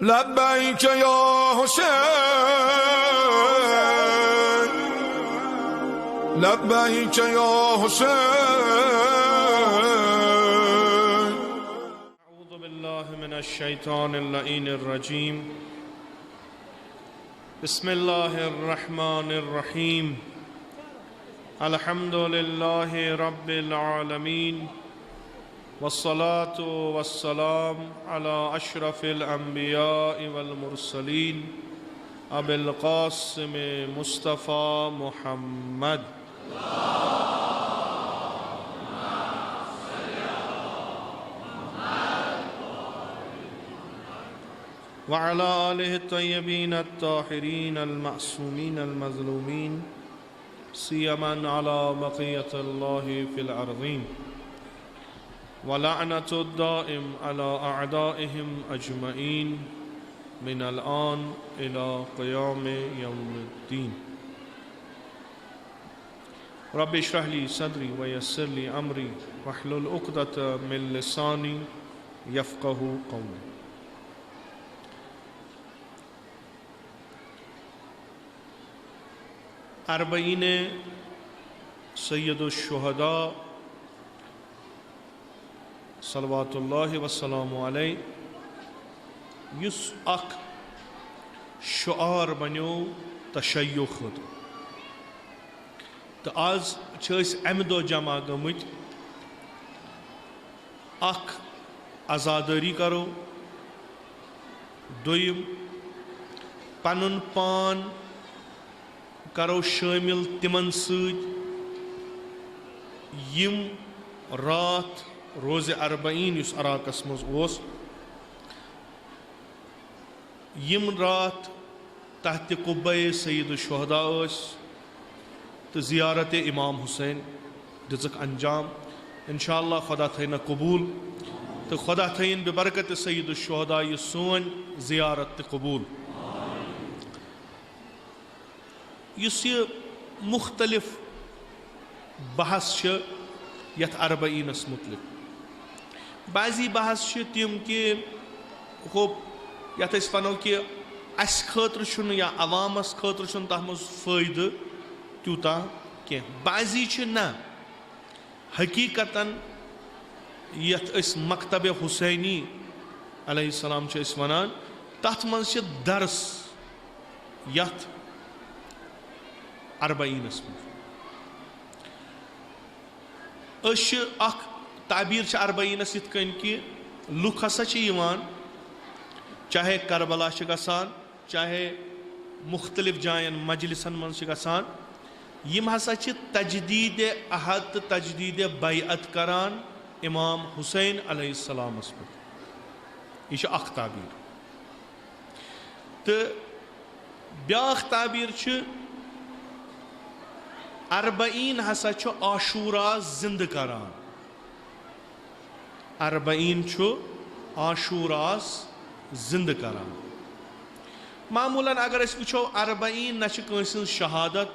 لبيك يا حسين لبيك يا حسين. أعوذ بالله من الشيطان اللعين الرجيم. بسم الله الرحمن الرحيم. الحمد لله رب العالمين، والصلاة والسلام على أشرف الأنبياء والمرسلين أبي القاسم مصطفى محمد. وعلى آله الطيبين الطاهرين المعصومين المظلومين، سيما على بقية الله في الأرضين، ولعنة الدائم على أعدائهم أجمعين من الآن إلى قيام يوم الدين. رب اشرح لي صدري ويسر لي أمري واحلل عقدة من لساني يفقه قولي. أربعين سيد الشهداء सल्लल्लाहु वसल्लम अलैहि युस अक शुआर बनो तशय्यो खुद तो आज अमि दो जमा गमुत अख आज़ादारी करो, दोयम पनुन पान करो शामिल तिमन सद यम रात रोज़ अरबईन युस अराकस मज ओस, यम रात तहत कुब्बे सईद शुहदा तो ज़ियारत इमाम हुसैन दिजक अंजाम। इंशाअल्लाह खुदा थैन कबूल तो खुदा थैन बबरकत सईद शुहदा यह सोन ज़ियारत कबूल। युस यह मुख्तलिफ बहस यथ अरबईनस मुतलिक बाजी बहस तम कि हो यथ वनो कि अस खतर या अवामस खतर तथ मज फ़ायद त्यूता कह, बाजी ना हकीकतन यथ मकतब हुसैनी अलैहिस्सलाम वनान तथ मज दरस यथ अरबईनस मज ताबीर अरबईनस इत कन कि लुक हसा चाहे करबला गसान चाहे मुख्तलिफ जायन मजलिसन मन गसान यम हसा तजदीद अहद तो तजदीद बैअत करान इमाम हुसैन अलैहिस्सलामस पे। यह अख ताबीर तो ब्याख ताबीर अरबईन हसा आशूरा जिंद करान। अरबईन आशूरास जिंद करान। मामूलन अगर वो अरबईन न शहादत,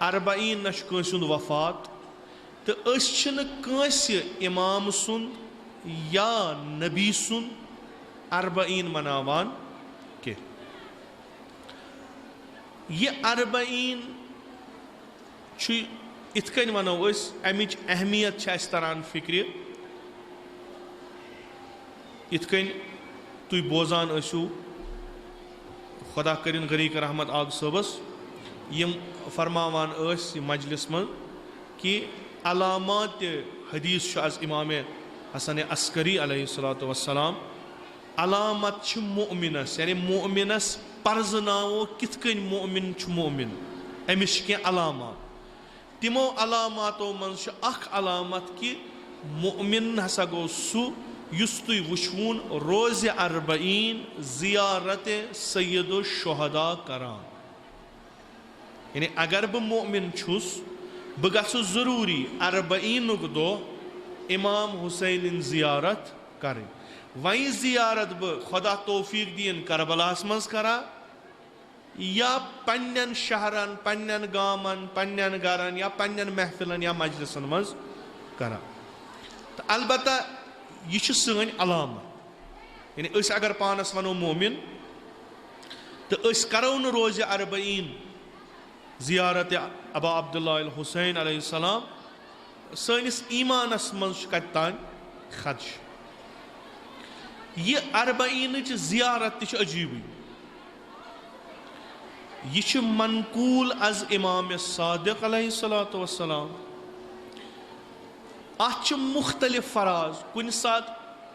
अरबईन न वफात तो इमाम सुन या नबी सुन अरबईन मनावान के। ये अरबईन इत कन वनो अमिच अहमियत तरान फिक्र इत कन तुम बोजान खुदा करिन गरीक रहमत आग सबस यम फरमावान मजलिस मन कि अलामात हदीस आज इमाम हसन अस्करी अलैहिस्सलातु वस्सलाम अलामत मोमिनस यानी मोमिनस पर्जनावो कित कन मोमिन मोमिन अमिश के अलामात तिमो अलामातो मन अख अलामत कि मोमिन हसा गो सु युस तुई वुचवून रोज़ अरबईन ज़ियारत सैयद शुहदा करान। यानी अगर बह मोमिन छुस बह गसु ज़रूरी अरबईनुक दो इमाम हुसैन ज़ियारत करें। वही ज़ियारत बह खुदा तौफीक दीन करबलास मज करा या पन्नन शहरन पन्नन गामन पन्नन गरन या पन्नन महफिलन या मजलिसन मज करा। तो अलबत्ता यह सन अलामत यानी अस अगर पानस वनो मोमिन तो अस करो न रोज़ अरबईन ज़ियारत अबा अब्दुल्लाह अल हुसैन अलैहिस्सलाम सनिस ईमानस मज कत तान खदश। यह अरबईन ज़ियारत अजीब यह मनकूल अज इमाम सादिक अलैहिस्सलातु वस्सलाम अत मुख्तलिफ फराज कुन सात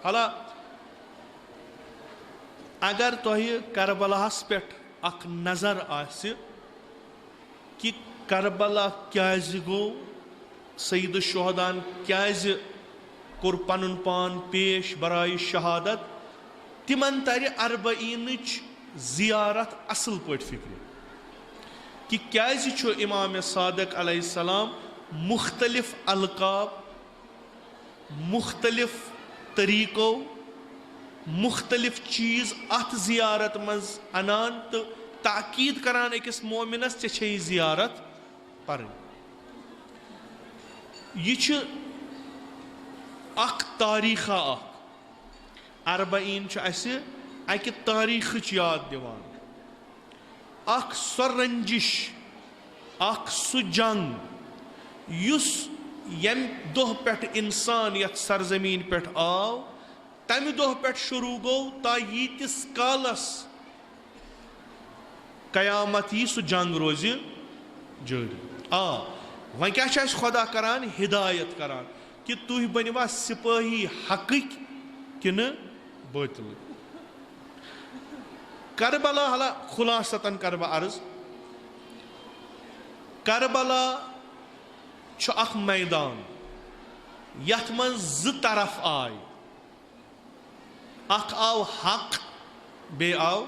हाला अगर तुह करबलास पे अख नजर आसि कि करबला क्याज गो सईद शुहदान क्याज कोर पनुन पान पेश बराए शहादत तिमन तर अरबईन ज़ियारत असल पट फिक्र कि क्याज छु इमाम सादिक अलैहिस्सलाम मुख्तलिफ अलकाब मुख्तलिफ तरीक़ों मुख्तलिफ चीज़ अत ज़ियारत मज अनान तो ताकीद करान अकिस मोमिनस चे ज़ियारत पर यह तारीखा अरबईन अकि तारीख याद दिवान सो रंजिश सु जंग युस यम दोह पे इंसान यथ सरजमीन पे आव तमि दोह पे शुरू गो ता यीतिस कालस कयामत यी सु जंग रोज जारी वह क्या खुदा करान हिदायत करान कि तुह बनिवा सिपाही हक़ किन बातिल। करबला हला खुलासतन करबा अर्ज करबला छु अख मैदान यथ मन ज तरफ आय अख आव हक बे आव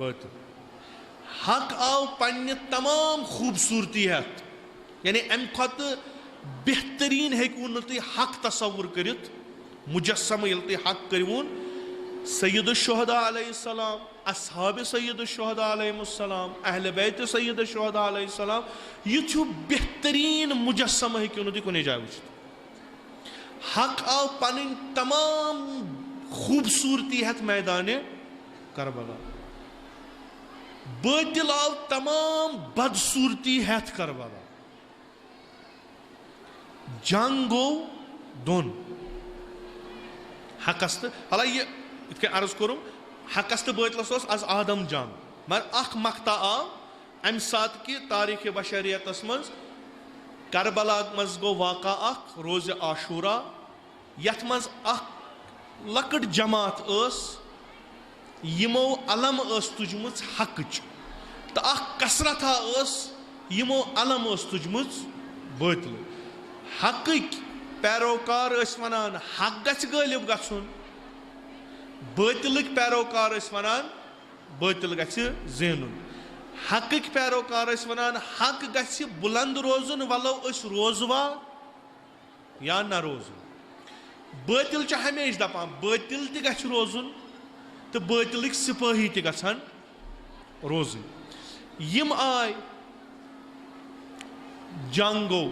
बातिल। हक आव पन्ने तमाम खूबसूरती हेत यानी अम खत बेहतरीन हेकू न तुम हक तस्वुर करित मुजस्सम यल तुम हक करून सैयद शुहदा अलैहिस्सलाम अस्हाब सैयद शुहदा अलैहिस्सलाम अहले बैत सैयद शुहदा अलैहिस्सलाम यह बेहतरीन मुजस्सम हेकू न तुम कुने जाय वुचित। हक आव पन तमाम खूबसूरती हेत मैदान करबला बातिल आव तमाम बदसूरती हेत करबला जंग गो दोन हकस तो हाला यह इत अर्ज करूँ हकस तो बातिलस आज आदम जंग मगर अख मकता आव अम सात कि तारीख बशरियतस मज करबला मज गो वाक़ा अख रोज़ आशूरा यथ मज अख लकड़ जमात यमो अलम तुजमुच हकच तो अख कसरता यमो अलम तुजमुच बातिल। हक पैरोकार वनान हक गछ गालिब गछुन बातिल पैरोकार वनान बातिल गछ जेनुन। हक पैरोकार वनान हक गछ बुलंद रोजुन वलो रोजवा या न रोजुन। बातिल हमेशा दपान बातिल त गछ रोजुन तो बातिल सिपाही त गछन रोजुन। यम आय जंगो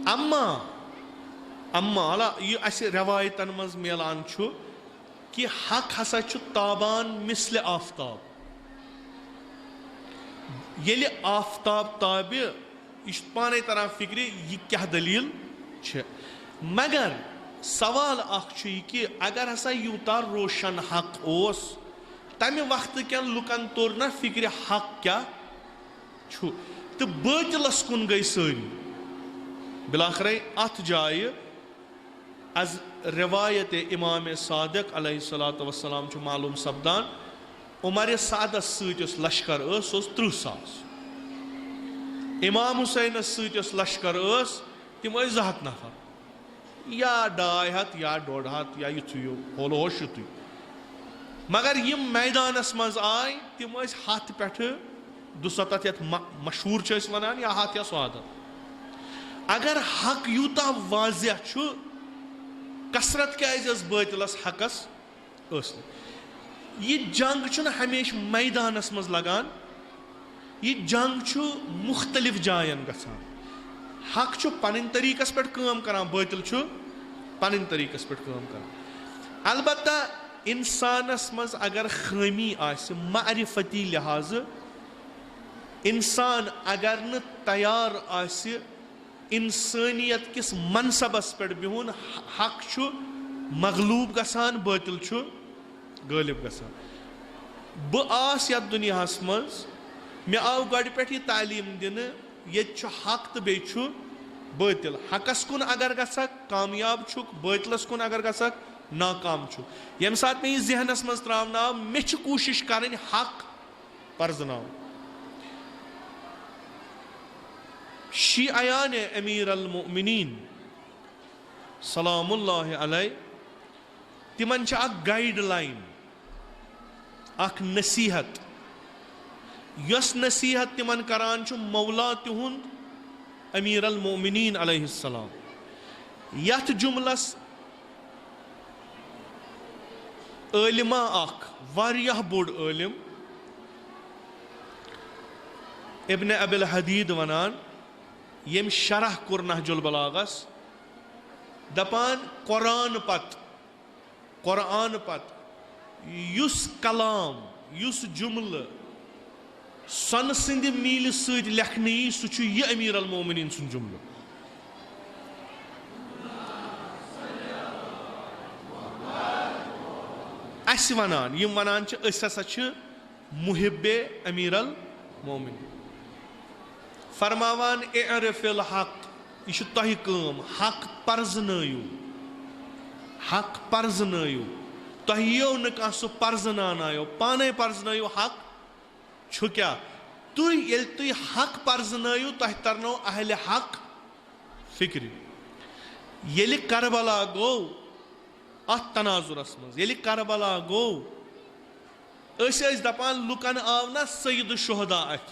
अम्मा अम्मा अला यह अस रवायतन मज मिलान कि हक हसा ताबान मिसल आफ्ताब ये आफ्ताब ताब यह पाने तरह फिक्र यह क्या दलील मगर सवाल कि अगर हसा यूता रोशन हक ओस तमि वक्त क्या लुकन तोर ना फिक्र हक क्या तो बातिलस कुन गई सारी बिलाखर अत जाय अज रवायत इमाम सादिक अलैहिस्सलातु वस्सलाम मालूम सपदान उमर सादस सत लश्कर 30,000 इमाम हुसैन सत लश्कर तम 200 नफर या 250 या 150 या यु होलो होश युत मगर यम मैदानस मज आय तम 100 पे 200 यथ मशहूर वनान या 100 या 100। अगर हक यूता वाजिया कसरत क्या बातिलस हकस यह जंग हमेशा मैदानस मज लगान यह जंग मुख्तलिफ जायन गसान। हक पन तरीकस पे काम करान बातिल पन तरीकस पे काम करान। अलबत्ता इंसानस मज अगर खामी आसि मारिफती लिहाज इंसान अगर न तैयार आसि इंसानियत किस मनसबस पे बिहुन हक छु मगलूब गसान बातिल छु गालिब गसान बह आस यथ दुनियास मज मे आव गड पे तालीम दिन ये हक तो बे बातिल हकस कुन अगर गसक कामयाब छुक बातिलस कुन अगर गसक नाकाम छु यम साथ में जहनस मज त्रावनाव मे कोशिश करनी हक परजनाव शियान अमीर अल मोमिनीन सलामुल्लाहि अलैहि तिमन गाइडलाइन अख नसीहत यस नसीहत तिमन करान छु मौला तिहुंद अमीर अल मोमिनीन अलैहिस्सलाम यथ जुमलस आलिमा अख वारियाह बोड आलिम इब्न अबिल हदीद वनान यम शरह कुर नहजुल बलागस दपान कुरान पत युस कलाम युस जुमल सन सिंध मील सद लेखन सह यह अमीर अल मोमिनीन सुन जुमल अस वनान यम वनान हसा मुहिब्बे अमीर अल मोमिनीन फरमावान एअरिफिल हक यह तह कम हक परजनयु तह यो न कह सह परजनायो पाने परजनयु हक छु क्या तुह हक परजनयु तह तरनो अहले हक फिक्र ये करबला गो अत तनाजुरस मज ये करबला गो दपान लुकन आव ना सईद शुहदा अथ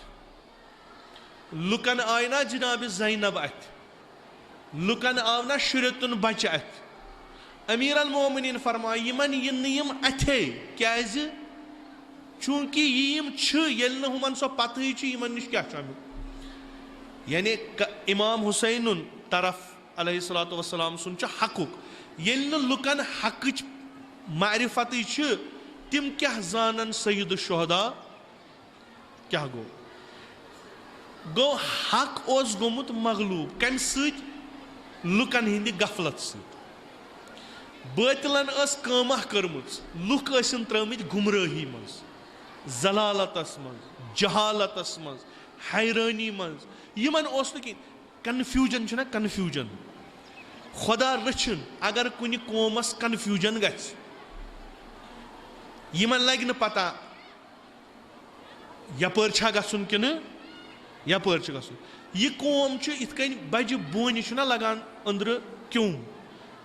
लुकन आय ना जनाब ज़ैनब अथ लुकन आव ना शुरतुन बच अथ अमीर अल मोमिनीन फरमाय यमन यम अथे क्या चूंकि यम हुमन सो पत यमन निश क्या यानी इमाम हुसैन तरफ अलैहिस्सलातु वस्सलाम सुन हकुक येल लुकन हक मारिफत तिम क्या जानन सईद शुहदा क्या गो हक ओस गोमुत मगलूब कम सत लुकन हिंद गफलत सत बातिलन कामह कर्मुच लुक त्रमित गुमराही मज जलालतस मज जहालतस मज हैरानी मज यमन ओस न कन्फ्यूजन छना कन्फ्यूजन खुदा रचन अगर कुन कौमस कन्फ्यूजन गछ यमन लग न पता यपर छा गछुन किन यपर छ गछुन यह कौम इत कन बज बोन छना लगान अंदर क्यों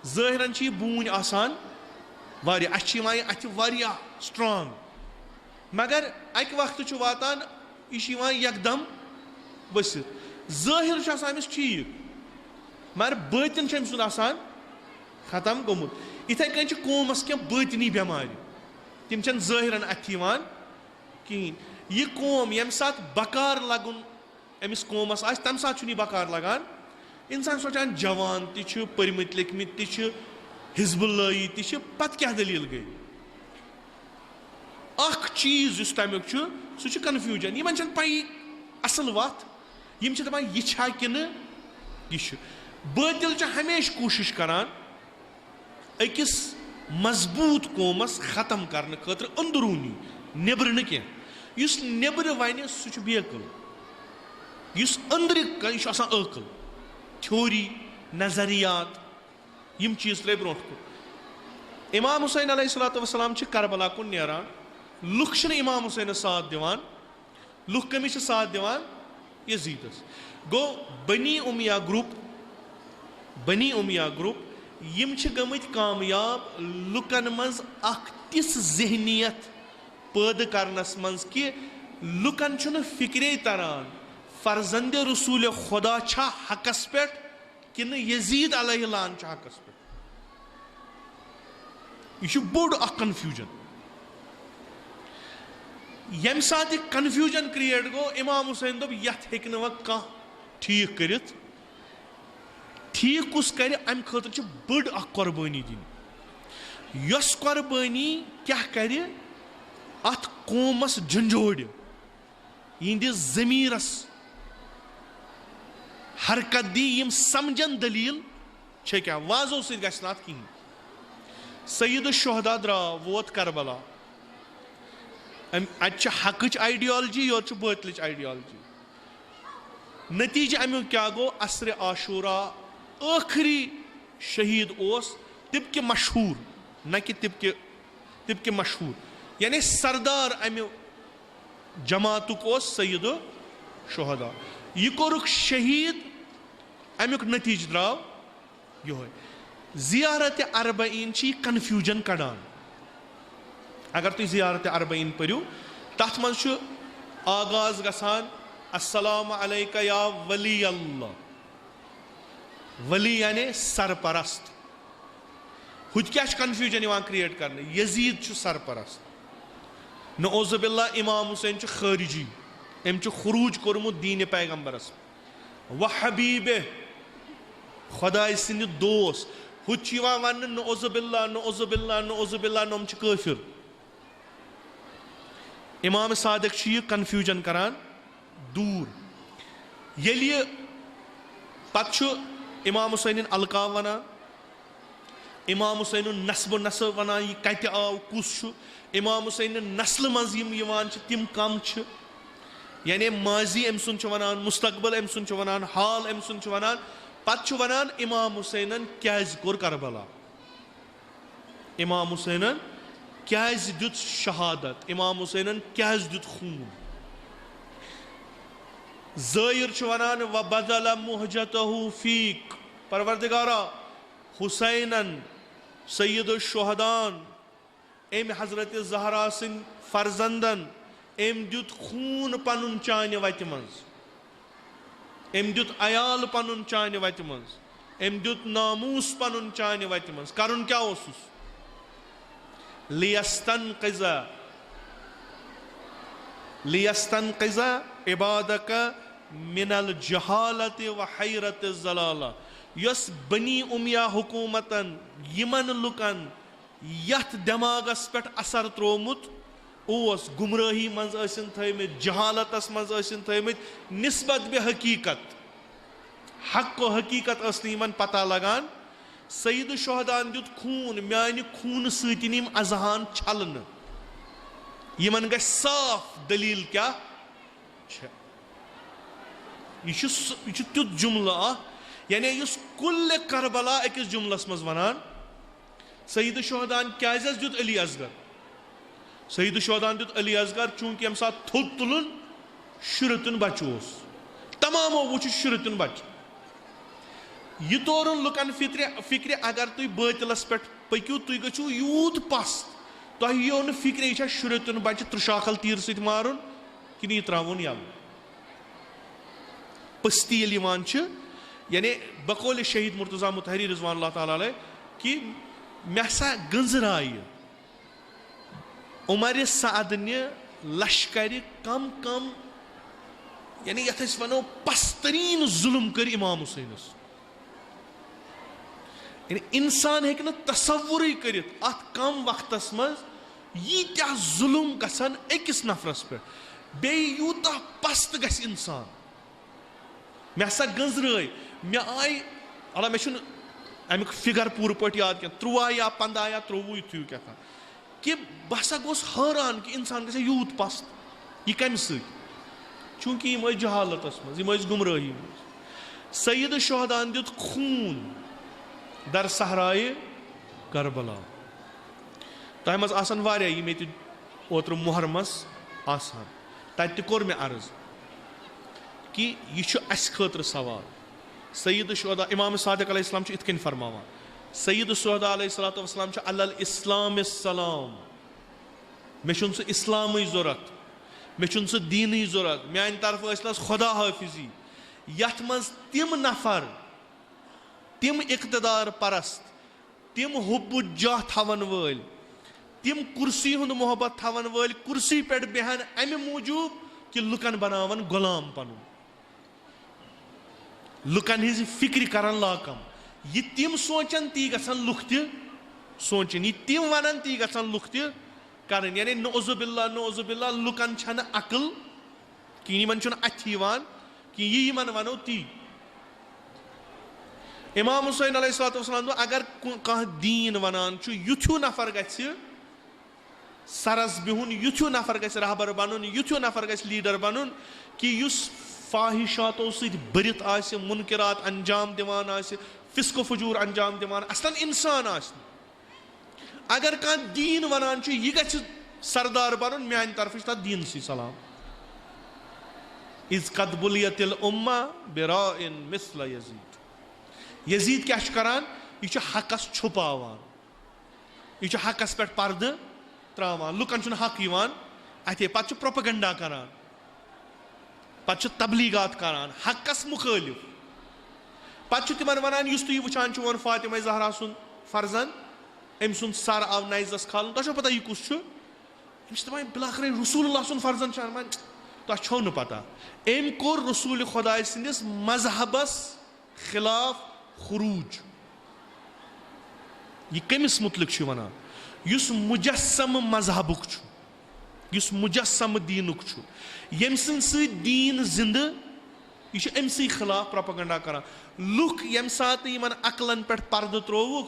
ज़ाहिरन यह बून आसान वारिया अथ वारिया स्ट्रांग मगर अक वक्त वातान यह यकदम बसित ज़ाहिर अमिस ठीक मगर बातिन अम सुन आसान खत्म गोमुत इथे कन कौमस क्या बातिनी बेमार तिम ज़ाहिरन अथ कहें यह कौम यम सात बकार लगुन अमिस कौमस आस तम सात बकार लगान इंसान सोचान जवान ति परमित लिखमित ति हिजबुल्लाही ति पत क्या दलील गई अख चीज तमिक सह कन्फ्यूजन यमन पई असल वत यम दपान यह छा किन यह बातिल हमेश कोशिश करान अकिस मजबूत कौमस खत्म करने खतर अंदरूनी नेबर न कह नेबर वन सह बेकल अंदर यह अकल थ्योरी नजरियात यम चीज त्रे ब्रो कुन इमाम हुसैन अलैहिस्सलातु वस्सलाम करबला कुन नेरान लुक इमाम हुसैन साथ दिवान लुक कमिस साथ दिवान यजीदस गो बनी उमिया ग्रुप यम गमित कामयाब लुकन मज अख तिस जहनियत पैद करनस मज कि लुकन फिक्रे तरन फर्जंद रसूल खुदा छा हकस पे कि यजीद अलैहि लान छा हकस पे यह बोड़ अख कन्फ्यूजन यम साथ कन्फ्यूजन क्रिएट गो इमाम हुसैन दोप यथ हेक न कह ठीक करित ठीक कुस कर अम खतर बड़ अख कुर्बानी दिन यस कुर्बानी क्या कर अत कौमस झंझोड़ यिंदिस ज़मीरस हरकत दी यम समझन दलील छे क्या वाजो सत गछ नत कहीं सईद शुहदा द्राव वोत करबला अत हकच आइडियोलॉजी योर बातिलच आइडियोलॉजी नतीज अमुक क्या गो असर आशूरा आखिरी शहीद ओस तिब के मशहूर न कि तिब के मशहूर यानी सरदार अमु जमातुक ओस सईद शुहदा यह कोरुक शहीद अमुक नतीज द्राव यो ज़ियारत अरबईन कन्फ्यूजन कड़ान अगर तुम ज़ियारत अरबईन पढ़ो तथ मज आगाज गसान अस्सलाम अलैका या वली अल्लाह वली यानी सरपरस्त हुत क्या कन्फ्यूजन क्रिएट कर यजीद सरपरस्त नौज़ुबिल्ला इमाम हुसैन खारिजी अम खुरूज कोर्मुत दीन पैगम्बरस व हबीब खुदाय सिंद दोस्त हुत वन नौज़ुबिल्ला नौज़ुबिल्ला नौज़ुबिल्ला नम काफिर इमाम सादिक कन्फ्यूजन करान दूर ये पत इमाम हुसैन अलका वनान इमाम हुसैन नस्ब नसब वनान यह कत आव कुस इमाम हुसैन नस्ल मज तिम कम यानी माजी अम सुन वनान मुस्तकबल अम सुन वनान हाल अम सुन वनान पत वनान इमाम हुसैन क्याज कोर करबला इमाम हुसैन क्याज दुत शहादत इमाम हुसैन क्याज दुत खून ज़ाहिर वनान व बदल मुहजतहु फीक परवरदिगारा हुसैनन सैयद शुहदान एम हजरत ज़हरा सिंह फर्जंदन एम दुत खून पनुन चान वत मज एम दुत अयाल पनुन चान वत मज एम दुत नामूस पनुन चान वत मज करुन क्या ओसुस लियस्तनक़िज़ा इबादक मिनल जहालत व हैरत ज़लाला यस बनी उमिया हुकूमतन यमन लुकन यथ दिमागस पे असर त्रोमुत ओस गुमराही मज थमित जहालतस मज थमित निस्बत बे हकीकत हक व हकीकत इन पता लगान सईद शुहदान दुत खून म्यान खून सतिन अजहान छलन यमन ग साफ दलील क्या यह तुत जुमला यानी इस कुल करबला अकिस जुमलस मज वनान सईद शुहदान क्या दुत अली असगर सईद शुहदान दुत अली असगर चूंकि अम सात थोद तुलन शुरतुन बच तमामो वो शुरतुन बच यह तोरुन लुकन फिक्र अगर तुम बातिलस पे पकू तुम गो यूत पस्त तुह यो न फिक्र यह शुरतुन बच त्रुशाखल तीर सत मारुन कि यह त्रावन यल पस्ती यानी बकौल शहीद मुर्तज़ा मुतहरी रिज़वान अल्लाह ताला अलैह कि मे सा गंजराय उमर साद ने लश्कर कम कम यानी यथ वनो पस्तरीन जुल्म कर इमाम हुसैनस यानी इंसान हेक न तसव्वुर करित अत कम वक्तस मज यीत्या जुल्म गसन अकिस नफरस पे बे यूता पस्त गस इंसान मे हसा गंजराय मे आई अल्लाह मे अमुक फिगर पूर पे याद क्या 13 या 15 या 23 थी क्या था कि बह हसा गोस हैरान कि इंसान गसे यूत पस्त यह कम चूंकि यम जहालतस मज यम गुमराही मज सईद शुहदान दुत खून दर सहराए करबला तह मज आसान वारिया यम ये ओत्र मुहर्रमस आसान तत कोर मे अर्ज कि यह अस खतर सवाल सईद शुहदा इमाम सादिक अलैहिस्सलाम इत कन फरमावान सईद शुहदा अलैहिस्सलातु वस्सलाम अलल इस्लाम सलाम मे सह इस्लाम ज़रूरत मे सह दीन ज़रूरत मान तरफ ईसलस खुदा हाफिजी यथ मज तिम नफर तिम इक़्तिदार परस्त तिम हुब्बु जाह थवन वल तिम कुर्सी हुंद मोहब्बत थवन वल कुर्सी पे बेहन अमि मूजूब कि लुकन बनावन गुलाम पनुन लुकन हिज फिक्र करन लाकम यह तिम सोचन ती गसन लुक सोचन यह तम वन ती गसान लुक तन यानी नौजुबिल्ला लुकन छन अकल कहीं अथ कि यह वनो ती इमाम हुसैन अलैहिस्सलाम अगर कह दीन वनान युथ्यू नफर गि सरस बिहुन युथ्यू नफर गि रहबर बन युथ्यू नफर गि लीडर बन कि फाहिशातों भरित आसि मुनकिरात अंजाम दिवान आसि फिस्को फजूर अंजाम दिवान असलन इंसान आसि अगर कह दीन वनान यह गि सरदार बन मान तरफ दीन सी सलाम इज कद बुलियतिल उम्मा बिराइन मिस्ल यजीद यजीद क्या करान यह हकस छुपावान यह हकस पे पर्द त्रावान लुकन हक अथे पे प्रोपगंडा करान पे तबलीगात करान हकस मुखालिफ पे तिमन वनान तुम वुचान वो फातिमा ज़हरा सुन फर्जन अम सुन सर आव नाइजस खालन तुम पता यह कुस दपान बिलाखिर रसूलुल्लाह सुन फर्जन तुम छो न पता अम कोर रसूल खुदा सिंदिस मजहबस खिलाफ खुरूज यह कमिस मुतलिक वनान युस मुजस्सम मजहबुक युस मुजस्सम दीनुक यम सद दीन जिंद यह अमसी खिलाफ प्रोपगंडा करान लुक यम सात यमन अकलन पे पर्द त्रोवुक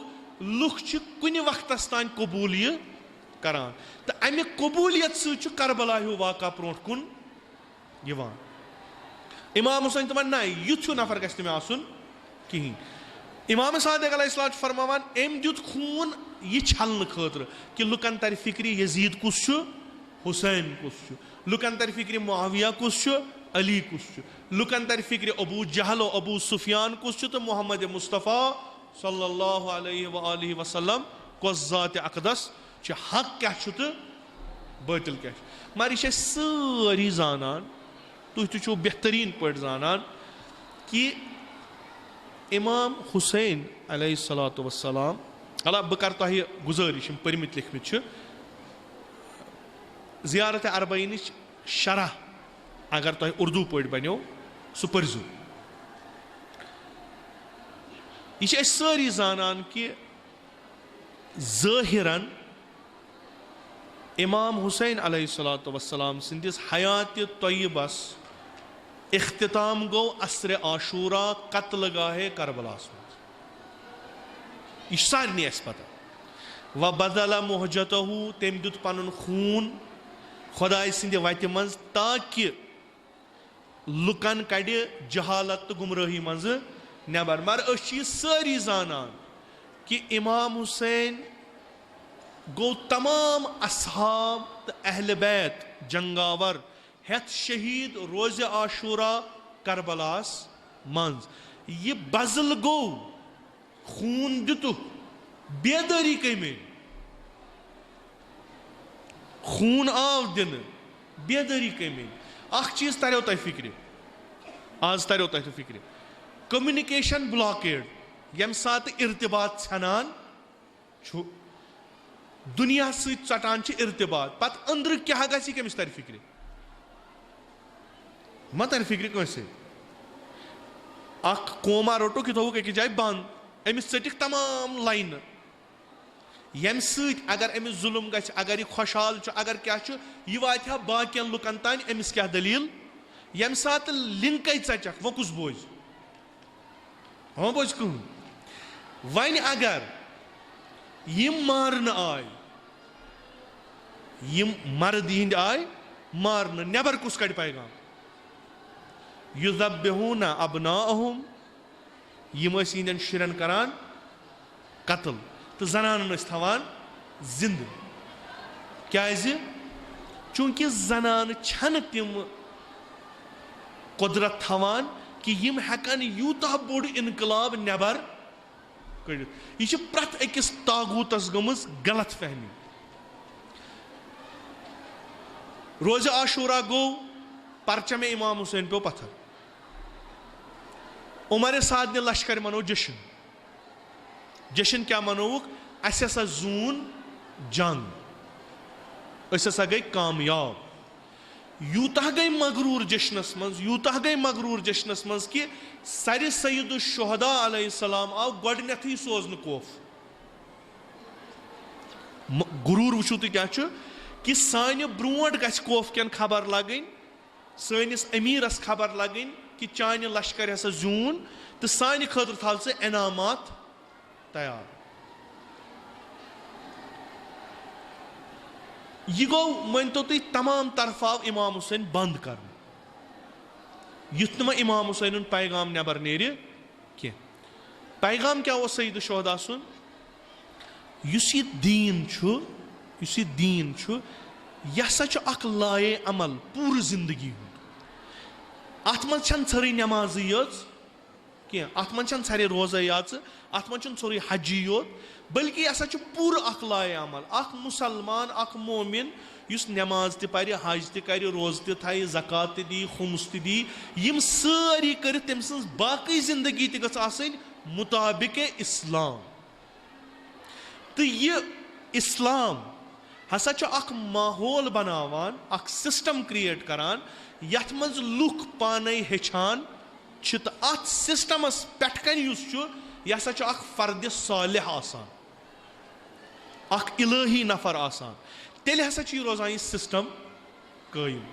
लुक कुन वक्तस तान कबूल यह करान तो अमे कबूलियत सत करबला हिू वाक़ा ब्रोट कुन यवान इमाम हुसैन तमन ना युथ्यू नफर गि मे आसन कहीं इमाम सादिक अलैहिस्सलाम फरमावान अम दुत खून यह छलन खतर कि लुकन तर फिक्र यजीद कुस हुसैन कुस लुकन तर फिक्र मुआविया कुस अली कुस लुकन तर फिक्र अबू जहल अबू सुफियान कुस तो मोहम्मद मुस्तफ़ा सल्लल्लाहु अलैहि वसल्लम कस ज़ात अक़दस हक क्या तो बातिल क्या मगर यह सारी जानान तुम बेहतरीन पे जानान कि इमाम हुसैन अलैहिस्सलातु वस्सलाम अल्लाह बह कर तुह गुजारिश परमित लिखमित ज़ियारत अरबईन शरह अगर तुह उर्दू पे बनो सह पर्जु यह सारी जानान कि ज़ाहिरन इमाम हुसैन अलैहिस्सलातु वस्सलाम सिंदिस हयात तय्यबस इख्तिताम गो असर आशूरा कत्ल गाहे करबलास यह सारे पता व बदला मोहजतहू तम दुत पन खून खुदाय सिंद वत मज ताकि लुकन कड़ जहालत तो गुमराही मज नबर मगर सारी जानान कि इमाम हुसैन गो तमाम असहाब तो अहल बैत जंगावर हेथ शहीद रोज़ आशूरा करबलास मंज यह बजल गो खून दितु बेदारी कमे खून आव दिन बेदारी कमे अख चीज तरो तुम फिक्र आज तरो तुम फिक्र कम्युनिकेशन ब्लॉकेड यम सात इर्तिबात छनान दुनिया सटान इर्तिबात पत अंदर क्या गि कमिस तर फिक्र मत तर फिक्र कंसे अख कोमा रोटुक थोक अकिस जाए बंद अमिस चटिक तमाम लाइन यम अगर अमिस जुल्म गि अगर यह खुशहाल अगर क्या यह वात बाकियन लुकन तान अमिस क्या दलील यम सात लिंक चचक वो कुछ बोझ वो बोझ कहूँ वन अगर यम मारन आय यम मर्द हिंद आय मारन नबर कुस कड़ पैगाम युज़ब्बिहूना अबनाअहुम यम इन शुरन करान कत्ल तो जनान थवान जिंद क्या चूंकि जनान छन तिम कुदरत थवान कि यम हेकन यूता बोड़ इनकलाब नबर कड़ित यह प्रत अकिस तागूतस गमज गलत फहमी रोज़ आशूरा गो परचम इमाम हुसैन पे पत्थर उमर साद ने लश्कर मनो जश्न जश्न क्या मनोवुक अस हसा जून जंग अस हसा गई कामयाब यूतः गई मगरूर जश्नस मज यूतः गई मगरूर जश्नस मज कि सर सैयद शुहदा अलैहिस्सलाम आव गोडनेथी सोजन कोफ गुरूर वुचू तुम क्या कि सानि ब्रोट गछ खौफ कन खबर लगन सनिस अमीरस खबर लगन कि चान लश्कर हसा जून तो सानि खतर थल से इनामात तैयार। यह गो मानतो तुम तमाम तरफाव इमाम हुसैन बंद कर युथ नमा इमाम हुसैन पैगाम नबर नेर कह। पैगाम क्या वो सईद शोहदा सुन युस यह दीन यह हसा अख लाए अमल पूरी जिंदगी अत मन छरी नमाज कह अत मन छरे रोजा याच अत मन सोरे हजी योत बल्कि यह हसा पूरा अख लाए अमल अख मुसलमान अख मोमिन युस नमाज त पर हज त कर रोज त थ ज़कात दी खुम्स त दी यम सारी कर तम सज बाकी जिंदगी त गई मुताबिक इस्लाम। तो यह इस्लाम हसा अख माहौल बनावान अख सिस्टम क्रिएट करान यथ मज लुक पाने हेचान तो अत सिस्टमस पेटकन यह हसा अख फर्द सालिह आसान अख इलाही नफर आसान तेल हसा रोजान यह सिस्टम कायम।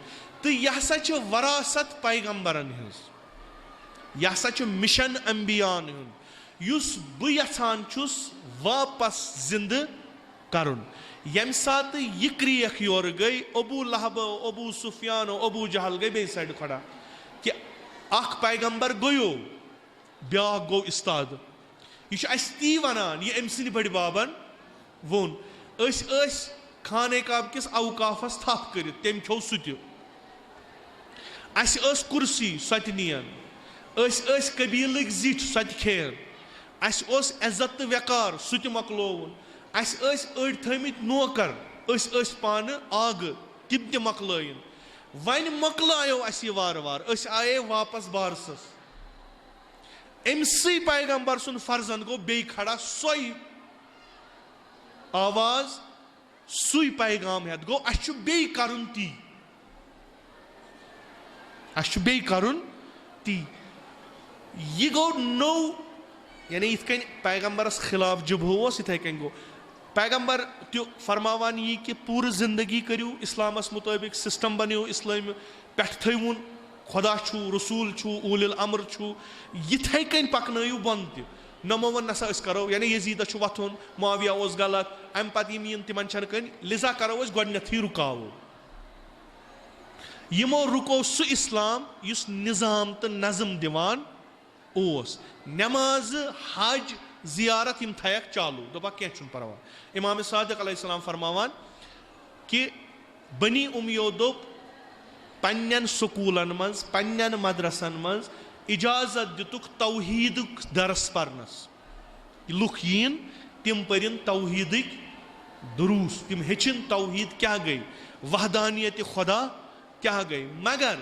तो यह हसा वरासत पैगंबरन हज यह हसा मिशन अंबियान युस बह यछान छुस वापस जिंद करुन यम सात यह क्रियक योर गई अबू लहब अबू सुफियान अबू जहल गई बे साइड खड़ा कि अख पैगंबर गयो ब्या गो इस्ताद यह ती वनान यह अम सद बड़ बाबन वोन खाने काब किस अवकाफस थप कर तम खो सह कुर्सी सो नियन कबील जिठ सो खेर इज्जत तो वकार सह मकलोन अड़ थमित नौकर पान आग तम त मकलन वन मकलायो वार वार आये वापस बारसस अमसी पैगंबर सुन फर्जन गो बे खड़ा सोई आवाज सुई पैगाम हेत गो बे करुन ती बे करुन ती यह गो नो यानी इत पैगंबरस खिलाफ जब इथे कन गो पैगंबर त्यो फरमावान यह कि पूरी जिंदगी करू इस्लामस मुताबिक सिस्टम बनो इस्लाम पे थवन खुदा छु रसूल छु उलिल अमर छु इथे कन पकनयू बन त नमो वन नसा करो यानी यजीद छु वथुन मुआविया ओस गलत अम पत यम तिमन छन कन लिजा करो गोडनेथी रुकावो यमो रुको सु इस्लाम युस निजाम तो नज़म दिवान ओस नमाज हज जियारत यम थयक चालू दोपा कह परवा इमाम सादिक अलैहिस्सलाम फरमावान कि बनी उमियो दोप पन्नन स्कूलन मज पन्नन मदरसन मज इजाजत दितुक तौहीद दरस परनस लुक यीन तिम परिन तौहीदिक दुरूस तिम हेचिन तौहीद क्या गई वहदानियत खुदा क्या गई मगर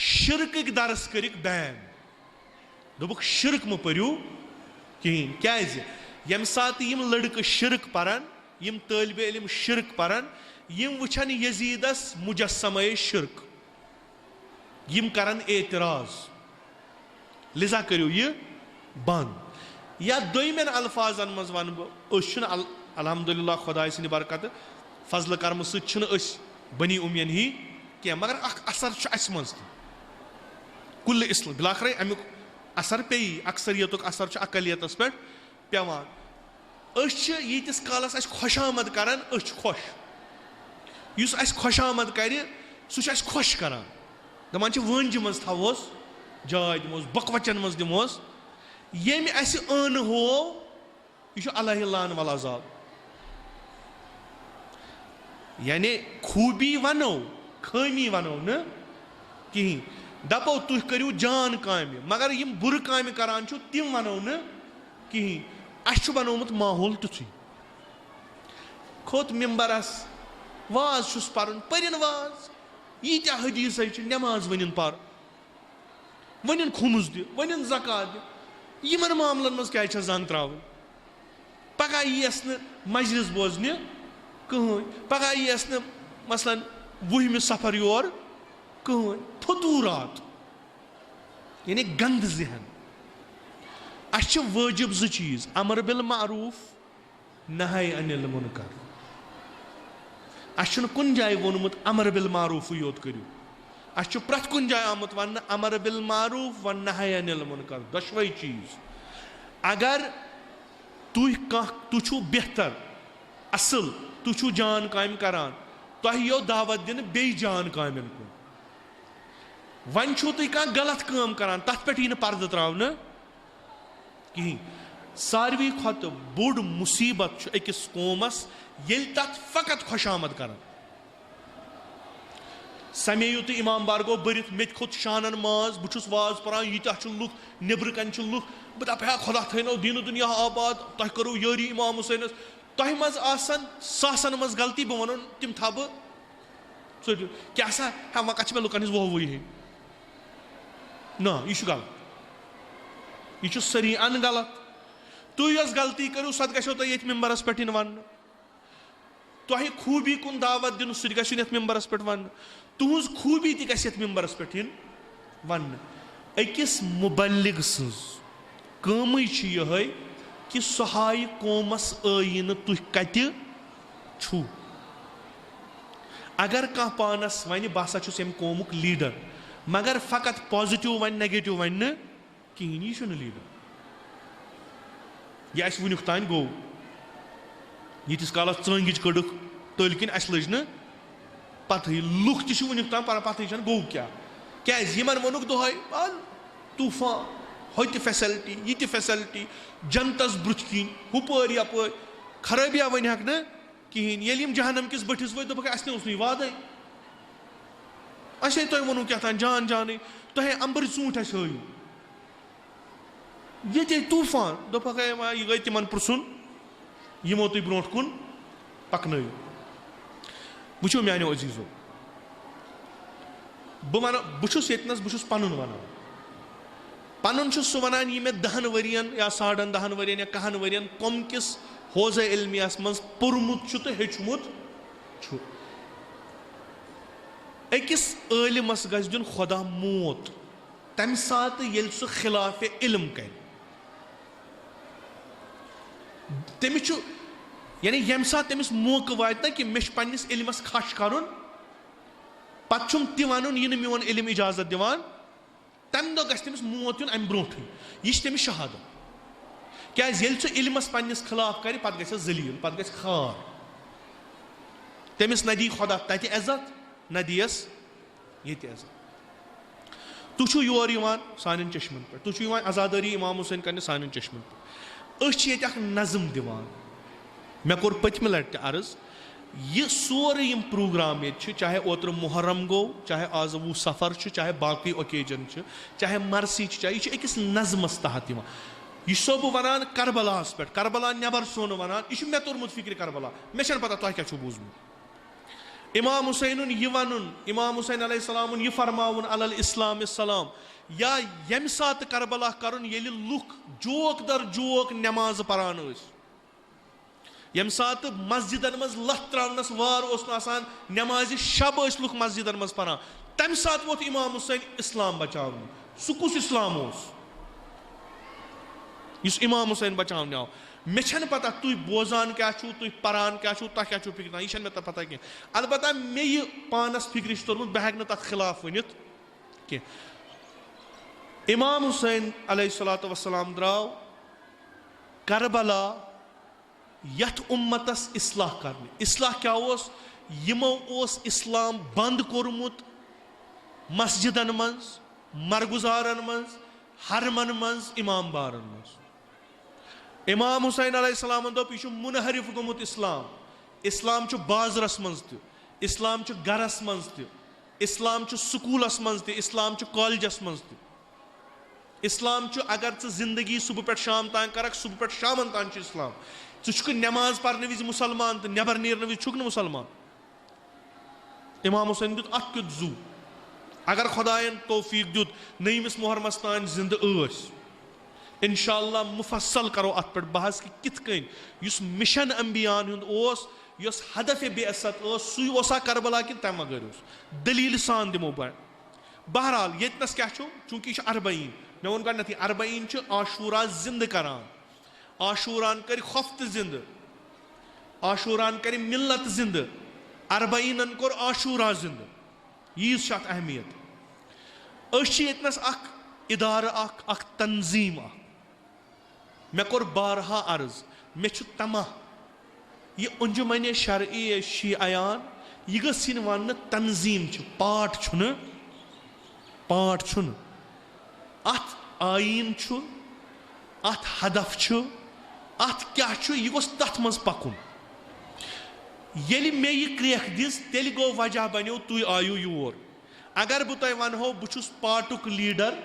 शिरक दरस करिक बैन दोपुक शिरक म पर्यू कहें क्या यम सात यम लड़क शिरक पारान यम तालिब इल्म शिरक पारान यम वुछन यजीदस मुजस्सम शिरक यम करन एतराज लिजा करियो ये बंद या दोयमेन अल्फाजन मज वन अल्हम्दुलिल्लाह खुदा सिंद बरकत फजल कर्म सत बनी उमियन ही क्या मगर असर अस मज कुल इस्लाम बिलाखर अमुक असर पे अक्सरियतुक असर अकलियतस पे पेवान यीतिस कालस खुशामद करान खुश युस खुशामद कर सह खुश करान दपान वंज मज थवोस जाय दिमोस बकवचन मज दिमोस यम अन हो यह अलहिल्लान वल अजाब यानी खूबी वनो खामी वनो न कहीं दपो तुह करू जान काम मगर यम बुर काम करान तिम वनो न कहीं अस बनोमुत माहौल तुथु खोत मिम्बरस वाज पर्न परिन वाज यीत्या हदीस नमाज वनिन पर वनिन खुमुस दि वनिन ज़कात दि यमन मामलन मज क्या जन त्रावन पगह यीस न मजलिस बोजने कहीं पगह यीस न मसलन 20 सफर योर कहीं फतूरात यानी गंद जहन अस वाजिब ज चीज अमर बिल मारूफ नहाय अनिल मुनकर अस कुन जाय वोनमुत अमर बिल मारूफ योत करू अस प्रथ कुन जाय आमुत वन अमर बिल मारूफ व नही अनिल मुनकर दशवई चीज अगर तु छु बेहतर असल तु छु जान काम करान तह यो दावत दिन बे जान कामन कुन वन छु तुम कह गलत काम करान तथ पे यी पर्द त्रावन कहीं सारवी खत बोड़ मुसीबत अकिस कौमस ये तथ फकत खुशामद कर समेयु तो इमाम बारगो बरित मे खोत शानन माज बहुत वाज पान यीत्या लुक नबर कन लुक बह दप खुदा थो दीन दुनिया आबाद तह करो यारी इमाम हुसैनस तह मज सासन मज गलती बह वन तम था बह क्या सा हाँ वह कह लुकन हज वह वही ना यह गलत यह सरी अन गलत तुम यस गलती करो सत गो तुम ये मिम्बरस पे वन तुह खूबी कुन दावत दिन सह गो मिम्बरस पे वन तुज खूबी तथ मिम्बरस पे वन अकिस मुबल्लिग सम ये कि सह हाय कौमस आयन तुह कत छु अगर कह पानस वन बह सा अम कौमुक लीडर मगर फकत पॉजिटिव वन नेगेटिव वन कहें यह लीडर यह वुनिक तान गो यीतिस कालस चंगिच कड़क तल किन अस लज न पत लुक तक वुनिक तान पत गो क्या वोनुक दोहे तूफान होत फैसिलिटी ये फैसिलिटी जनतस ब्रुथ किन हुपर यपर खराबिया वन हेक न कहें ये जहनम किस बटिस वो दोपक अस नी वादे असे तुम वोनू क्या जान जान तुह अंबर ूट अस हयू ये तूफान दोपक यह गई तिमन पुरसन यमो तुम ब्रोट कुन पकन वो मानो अजीजो बहुत ये पन वन पन सह वन यह मे 10 वरियन या 10.5 वरियन या 1 वरियन कम किस हौज़ इल्मियास मज पुरमुत तो हेचमुत अकिस आलिमस गस दिन खुदा मौत तम सात ये सह खिलाफ इल्म कर तमिस यानी यम सात तमिस मौका वात कि मे पन्निस इल्मस खश कर पम ति वन यह मोन इल्म इजाजत दिवान तम दो गस तमिस मौत युन अम ब्रोठ यह तमिस शहादत क्या सह इल्मस पन्निस खिलाफ कर पत गस जलील पत गस खार तमिस न दी खुदा तत इज्जत न दियस ये इज्जत तुम योर सान चश्मन पे तुम अजादारी इमाम हुसैन कर सान चश्मन पे नज़म दिवान मे कोर पत्म लट अर्ज यह सोरे यम प्रोग्राम ये चाहे ओत्र मुहर्रम गो चाहे आज 20 सफर चाहे बाकी ओकेजन चाहे मरसी चाहे यह अकिस नज़मस तहत यह सो बह वन करबलास पे करबला नबर सो वन यह मे तोरमुत फिक्र करबला मे पता तुह क्या बूजमुत इमाम हुसैन यह वन इमाम हुसैन अलैहिस्सलाम यह फरमावन अलल इस्लाम इस्लाम या यम सात करबला कर लुक जोक दर जोक नमाज परान यम सात मस्जिदन मज लत त्रावनस वार नमाज शब लुक मस्जिदन मज परान तम सात वोत इमाम हुसैन इस्लाम बचावन सह कुस इस्लाम इस इमाम हुसैन बचावन आव मे पता तुम बोजान क्या तुम परान क्या तुह क्या फिक्र यह मे पता कह अलबत्ता मे यह पानस फिक्र तोरमुत बह हेक तथ खिलाफ वनित कह इमाम हुसैन अलैहिस्सलातु वस्सलाम द्राव करबला यथ उम्मतस इस्लाह करने इस्लाह क्या यमो इस्लाम बंद कोरमुत मस्जिदन मज मरगुजारन मज हरमन मज इमाम बारन मज इमाम हुसैन अलैहिस्सलाम दोप यह मुनहरिफ गोमुत इस्लाम इस्लाम बाजरस मज त इस्लाम गरस मज त इस्लाम स्कूलस मज त इस्लाम कॉलेजस मज त इस्लाम अगर जिंदगी सुबह पे शाम तान कर सुबह पे शाम तान इस्लाम च नमाज पढ़ने विज मुसलमान तो नबर नीरने विज छुक मुसलमान इमाम हुसैन दुत अत क्युत जू अगर खुदायन तौफीक दुत नईमिस मुहर्रमस तान जिंद इंशाअल्लाह मुफस्सल करो अत पे बहस कि कित कन युस मिशन अंबियान हुंद हदफ बेअसत सह करबला कि तम वगर दलील सान दिमो बहरहाल यतनस क्या चूंकि अरबईन मे वो गई अरबईन आशूरा जिंद करान आशूरान कर खफ्त जिंद आशूरान कर मिल्लत जिंद अरबईनन कोर आशूरा जिंद यीज अत अहमियत यतनस इदार तंजीम मे कोर बारहा अर्ज मे तमा यह अंजुमन शरई शियान यह गन वन तंजीम पाठ अत आईन अत हदफ अत क्या यह गोस तथ मज पकुन ये मे यह क्रेख दिस तेल गो वजह बनो तुम आयु योर अगर बह तुम वनो बहुस पार्टुक लीडर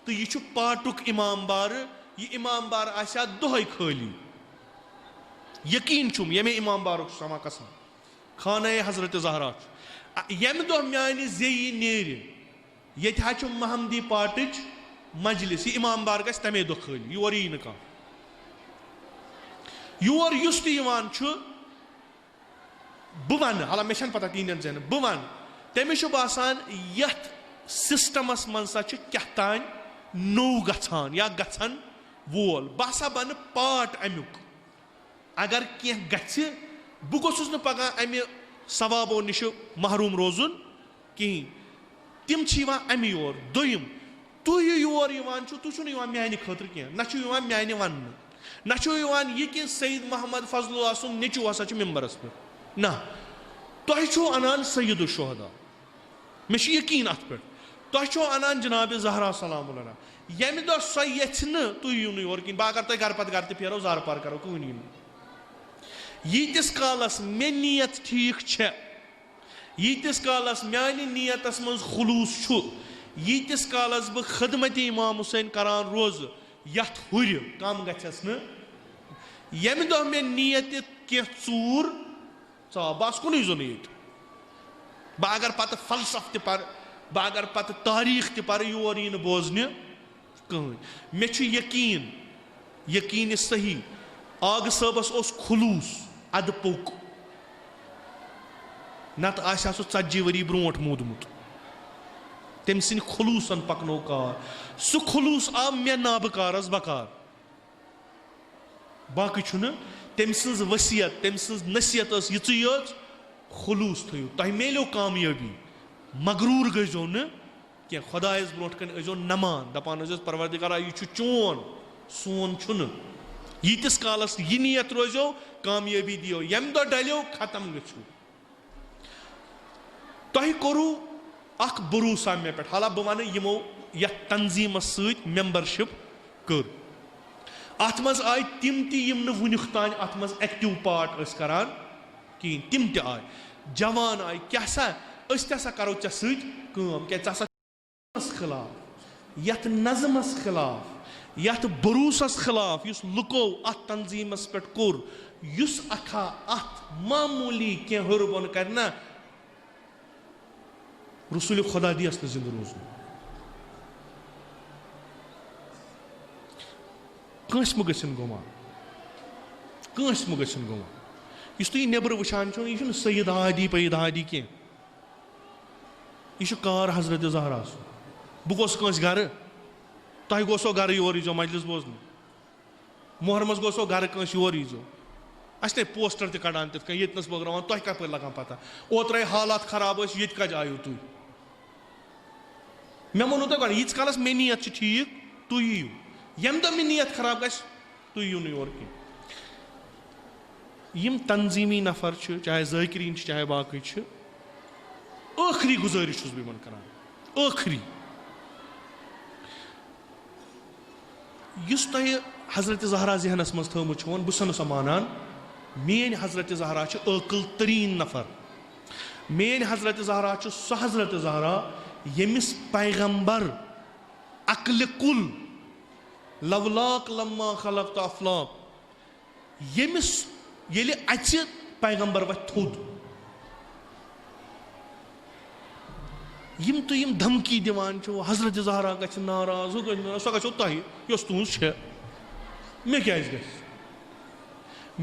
तो यह पार्टुक इमाम बार यह इमाम बार आसा दोहे खाली यकीन छुम ये इमाम बारुक समा कसम खाना हजरत जहरा यम दो म्यान जेई नेर ये महमदी पार्टिच मजलिस यह इमाम बार गस तमे दो खाली योर यी न कह योर युस बह वन हाला मे पता तीन जन बह वन तमिस बासान यथ सिस्टमस मन सा क्या तान नो गछान या गछन वोल बह सा बन पार्ट अमुक अगर कह गछ बह गोसुस न पगह अमि सवाबो निश महरूम रोजुन कहीं तिम अमि योर दोयम तुह योर तुह म्यान खतर कह न म्यान वन न यह कि सईद मोहम्मद फजल सुन नेचू हसा मिम्बरस पे ना तुह अनान सईद शुहदा मे यकीन अत पे तुह अनान जनाब जहरा सलाम यम दो सो ये तुह यू योर कह बह अगर तुम घर पत घर फेरो जार पार करो कहन यू यीतिस कालस मे नीयत ठीक यीतिस कालस म्यानि नीयतस मज खुलूस यीतिस कालस बह खदमत इमाम हुसैन करान रोज यथ हुर कम गस न यम दो मे नीयत कह चूर बस कुन जोन ये बह अगर पत फलसफ तर बह अगर पत तारीख तर योर यी बोजन कहन मे यकीन यकीन सही आग सबस खुलूस अदपुक नत आसा सह 40 वरी ब्रोट मोदमुत तम सिंद खुलूसन पकनो कार सह खुलूस आव मे नाबकारस बकार बाकी तम सज वसीयत तम सज नसीहत ये खुलूस थो तुम मिलो कामयाबी मगरूर गजो न क्या खुदायस ब्रोट कन अजो नमान दपान परवरदिगारा यह चोन सोन छुन यीतिस कालस यह नियत रोजो कामयाबी दियो यम दो डलो खत्म गो तुह कोरू अख भरोसा मे पे हाला बह वन यमो यह तंजीमस सत मेंबरशिप कर अत मज आय तिम तिम वुनुक तान अत मज एक्टिव पार्ट करान कहीं तिम त आय जवान आय क्या सा करो ऐ सम क्या खिलाफ यथ नजमस खिलाफ यथ भरोसस खिलाफ युस लुको अत तंजीमस पे कोर युस अखा अत मामूली कह हर बोन करना रसूल खुदा दियस न जिंद रोजन कंस गन गुमा कंस गन गुमा इस तुम नबर वुचान यह सईद हादी पैद हादी कह यह कार हजरत जहरा बह गोस कंस घर तुह गोसो घर योर यीजो मजलिस बोजन मोहरमस गोसो घर कंस योर यीजो अस पोस्टर त कड़ान तिथ कन यतनस बगरान तुह कप लगान पता ओत्र हालात खराब ये कज आयु तुम मे वोनो तुम यीत कालस मे नीयत ठीक तुम यू यम दो मे नीयत खराब गस तुम यू योर कह यम तंजीमी नफर चाहे ज़ाकिरीन चाहे बाकी आखिरी गुजारिश बह करान आखिरी युस तुह हजरत जहरा जहनस मज थमुत बह सह मानान मेन हजरत जहरा अकल तरीन नफर मेन हजरत जहरा सह हजरत जहरा यमिस पैगंबर अकल कुल लवलाक लम्मा खलक़्तु अफलाक यमिस येले अच पैगंबर वथ थोद यम तो यम धमकी दिवान हजरत जहरा गछ नाराज सह गो तुह यस तुज मे क्या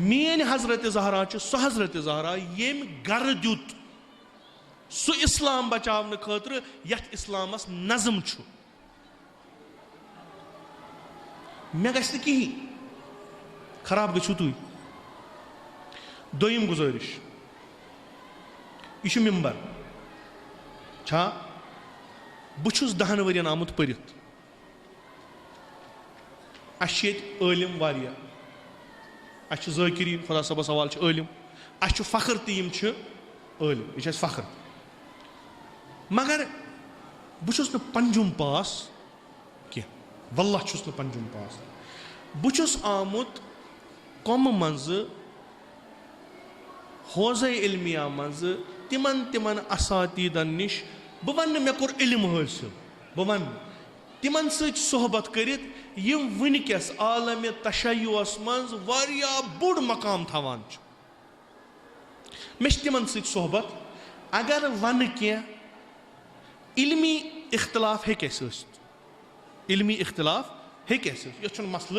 मेन हजरत जहरा सह हजरत जहरा यम गर दुत सह इस्लाम बचावन खतर यथ इस्लामस नज़म मे गछ कहीं खराब गो तुम दोयम गुजारिश यह मिंबर छा बहुस 10 वर्यन आमुत परित आलिम वारिया ज़ाकिरीन खुदा सबस सवाल आलिम फ़ख्र तीम आलिम यह फ़ख्र मगर बहुस न पंजुम पास कह वल्लाह छुस न पंजुम पास बहुस आमुत कौम मज हौज़ इल्मिया मज तिमन असातीदन निश बह वन मे कोर इल्म हासिल बह वन तिमन सोहबत करित यम वनकस आलम तशय्युस मज वारिया बोड़ मकाम थवान मे तिमन सोहबत अगर वन क्या इल्मी इख्तलाफ इल्मी इख्तलाफ यह मसल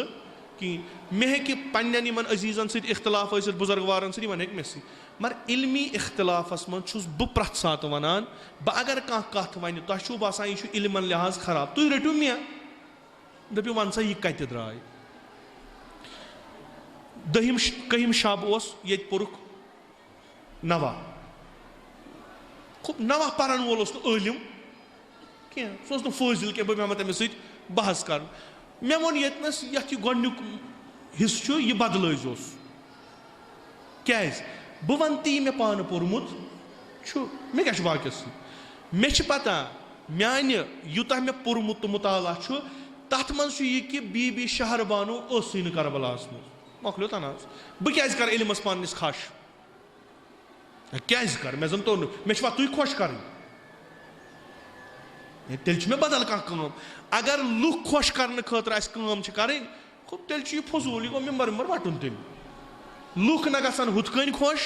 कि मे हे पन्न अजीजन सत इख्तलाफ बुजुर्गवारन सत मे मगर इल्मी इख्तलाफस मज बह प्रथ सात वनान बह अगर कत वन तुम बसान यह इल्मन लिहाज खराब तुम रटू मे दपू वन सा यह कत द्राय कहम शब ये पुरुख नवा नवा पारन वोल आलिम कह सह फाजिल कह बह बेमा तमिस सत बहस कर मे वो यस ये गोडनुक हिस्स यह बदलज क्या बह वन ती मे पान पोर्मुत मे क्या वाकस मे पता मान यूता मे पोर्मुत तो मुताला तथ मज यह कि बीबी शहरबानो सी करबलास मज मकलो तना बह क्या कर इल्मस पानिस खश क्या कर मे जन तो मे तुम खुश कर तेल मे बदल कम अगर लुक खुश करने खतर कर तेल फजूल यह गो मिम्बर वटन तेल लुक न गन हुत कन खुश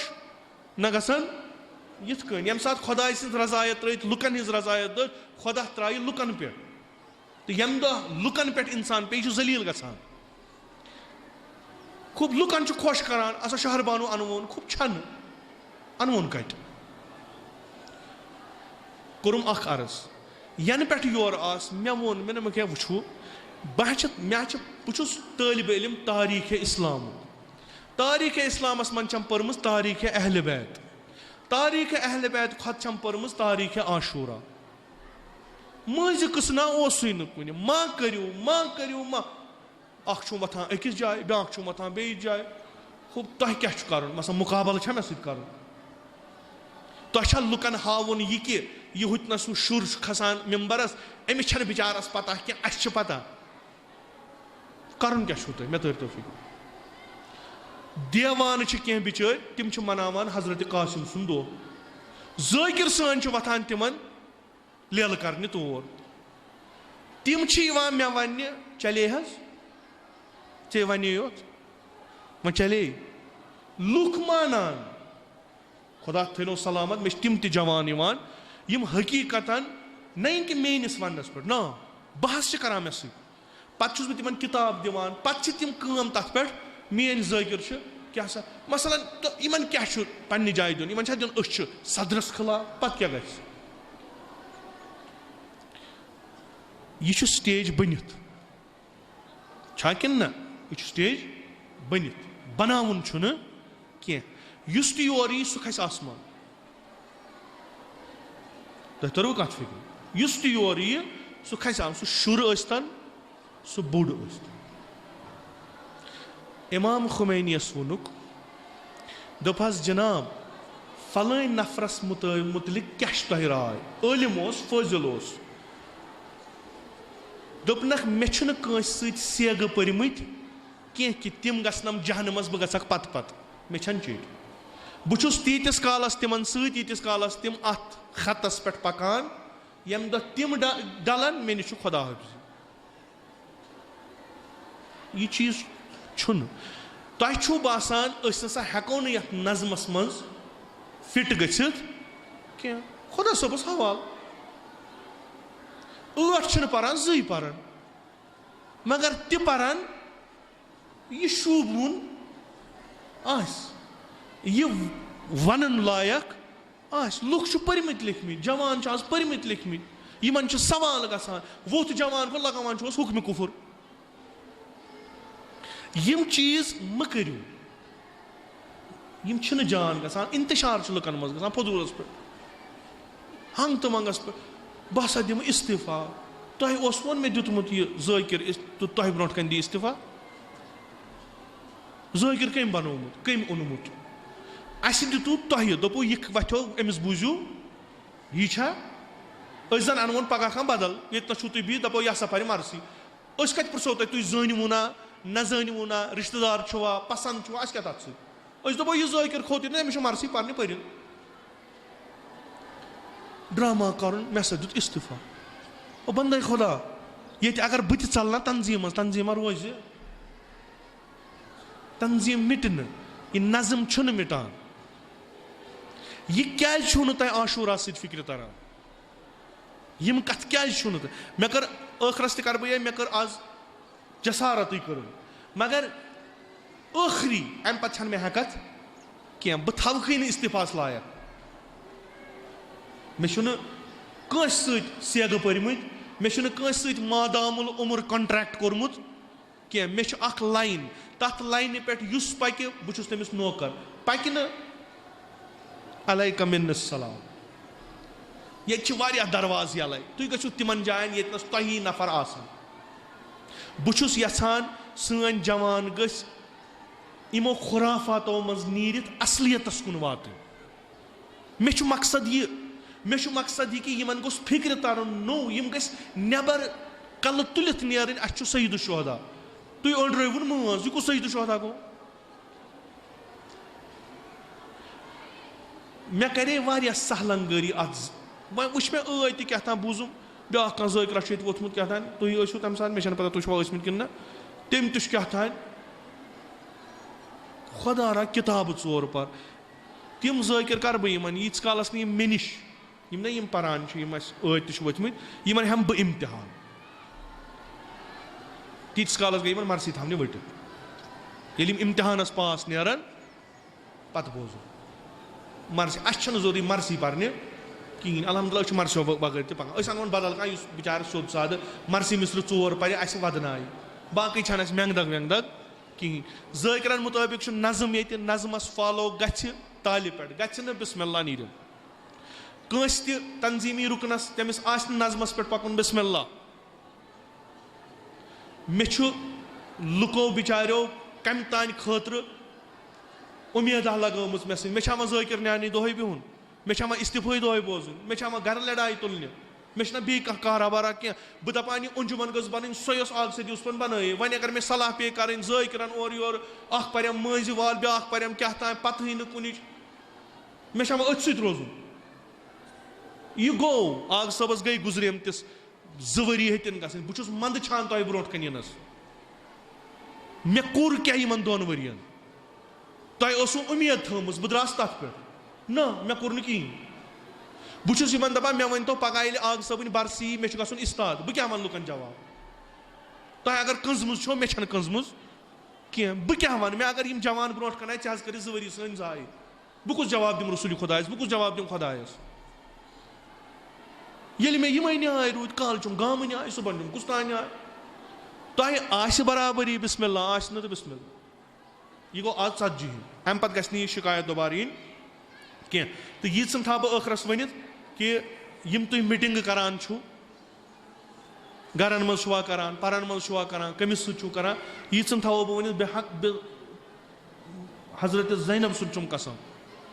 न गन यथ कन यम सात खुदा सज रजायत त्रत लुकन हज रजायत दो खुदा त्राय लुकन पे तो यम दह लुकन पे इंसान पे जलील गसान खूब लुकन खुश करान असा शहरबानो अनवोन खूब छन अनवोन कट कोरुम अख अर्ज यन पे योर आस मे वोन मे क्या वो बहुस तालिब इल्म तारीख इस्लामस मन पर्म तारीख अहल बैत खत पर्म तारीख आशूरा मज कस्ना कुन मा करू वथान अकिस जाए ब्या वथान बेस जाए खूब तह क्या कर मसा मुकाबल मे सर तुम लुकन हावन यह कि यह हुत सू शुर खसान मिम्बरस अमिस बिचारस पता कि अस पता करन क्या तुम मे तो फिक्र देवान कह बिचार तिम मनावान हजरत कासिम सुन दो ज़ाकिर सान वथान तिमन लेल करने तौर तिम मे वन चले चे वे योत वो चले लुक मानान खुदा थो सलामत मे तिम जवान यम हकीकतन नहीं कि मेनिस वनस पे ना बहस करान मे सत बह तिम किताब दिवान पे तिम कम तथ पे मेन ज़ाकिर क्या सा मसलन तो इन क्या पन्ने जाय दिन इन दिन सदरस खिलाफ पत क्या गस यह स्टेज बनित कि ना यह स्टेज बनित बनावन कह युस तो योर यी सह खस आसमान तुम तरव कत फिक्र युस तो योर यी सह खस सह शुर स्तन सह बोड़ इमाम खुमैनियस वोनुक दोपहस जनाब फलान नफरस मुतलिक क्या तह राय आलिम फाजिल दोपनक मे सेग पर्मत कह कि तिम गम जहनमस बह गक पत पत मे चीट बहुस तीतिस कालस तिमन सतीतिस कालस तिम अत खतस पे पकान यम दह तिम डलन मे निश खुदा हाफिज यह चीज तुम बसान ना हेको न नज़मस मज फिट गसित क्या खुदा सबस हवाल 8 पारान 2 पारान मगर तह पारान यह शूबून यह वन लायक लुक पर्मित लिखमित जवान आज पर्मित लिखमित इन सवाल गसान वोथ जवान को लगान हुक्म कुफुर यम चीज म करू यम जान गसान इंतशार लुकन मज गसान फजूलस पे हंग तो मंगस पे बह सा दिम इस्तीफा तह ओन मे दितमुत यह ज़ाकिर तो तह ब्रोट कन दी इस्तीफा ज़ाकिर कम बनोमुत कम ओनमुत अस दितु तह दोपो यह वथो अमिस बूझू यह जन अनवन पगह कह बदल ये तुम बिह दपो यह सफर मरसी कत पो तुम जानवू ना न जानवू ना रिश्तेदार छुआ पसंद छुआ क्या तथ सो दोपो यह ज़ाकिर खोत ना अमिस मरसी पर पर ड्रामा कर मे सा दुत इस्तीफा ओ बंदे खुदा ये अगर बह चलना तंजीम तंजीमा रोज तंजीम मिट यह नज़म छुन मिटान यह क्या तह आशूरा फिक्र तरान यम कथ क्या मे कर आखरस कर बह मे कर आज जसारत कर मगर आखरी अम पे मे हैकत कह बह थवखी इस्तीफास लायक मे सेग पर्मुत मे मादामुल उम्र कॉन्ट्रैक्ट कोर्मुत कह मे लाइन तथ लाइन पे पक बह तमिस नौकर पक न अलैका मिन्नस सलाम ये दरवाज यल तुम गो तिमन जायन ये तही नफर बह यछान सन जवान गमो खुराफातो मज नीरित असलियतस कुन वात मे मकसद यह कि यमन गोस फिक्र तरन नो यम गस नेबर कल तुलित नेरन अस सईद शुहदा तुम अंड्रवन मज यह कुछ सईद शुहदा गो मे करे वारिया सहलंगरी अत वह वुच मे ऐत क्या था बूजुम ब्या कह ज़ाकिरा वोथमुत क्या था तुम तम सात मे पता तुम कि ना तम क्या था खुदा रा किताब चोर पर तम ज़ाकिर कर बह यीच कालस न मे निश ना पारान ऐत वोथमुत यमन हम बह इम्तिहान तीस कालस गई मरसी थवने वटित ये इम्तिहानस पास नेरन पत बोजो मरसी अस जरूरी मरसी पर कहें अलहमदुल्ला मरसो बगैर तक अनवन बदल कह बेचार सोद साद मरसी मिसर चोर पर वदनाय बाकी मेंगदग वेंगदग कहें ज़ाकिरन मुताबिक नज़म ये नज़मस फॉलो गालि पे ग बिस्मिल्लाह नीरन कंस तंजीमी रुकनस तमिस नज़मस पे पकुन बिस्मिल्लाह मे लुको बिचारो कम तान खतर उम्मीद लगम मे सो मे ज़ाकिर न्यानी दोहे बिहुन मे इस्तीफे दोहे बोजन मे घर लड़ाई तुलने मे बी कह काराबारा कह बह दपान यह अंजुमन गज बन सो आग पे बन वन अगर मे सलाह पे कर ज़ाकिरन और योर परम माज वाल ब्या परम क्या तान पत ही कुन मे अथ सत रोजन यह गो आग सबस गई गुजरेम तिस 2 वरी हेतन गन बहुत मंद छान तह ब्रोट कन यनस मे कोर क्या इन 2 वरियन तह उम्मीद थमस बह द्रास तथ पे ना मे कोर न कहें बहुत दपान मे वन तो पगह आग सबन बरसी मे गन इस्ताद बह क्या वन लुकन जवाब तह अगर कंजमुज मे कंजमुज कह बह क्या वन मे अगर जवान ब्रोट कन चे कर 2 वरी सन जाय बह कुछ जवाब दिम रसूल खुदायस बह कुछ जवाब दिम खुदायस ये मे यम न्याय रूद कल चुम गाम न्याय सुबह चुम कुछ तान न्याय तह आश बराबरी बिस्मिल्लाह आश न तो बिस्मिल्लाह यह गो आज 40 अम पे गि शिकायत दोबारा इन कह तो यीचन था बह आखरस वनित कि यम तुम मीटिंग करान गरन मजा करान परन मजा करान कमिस सर यीचन थो बह वनित बे हजरत ज़ैनब सुन कसम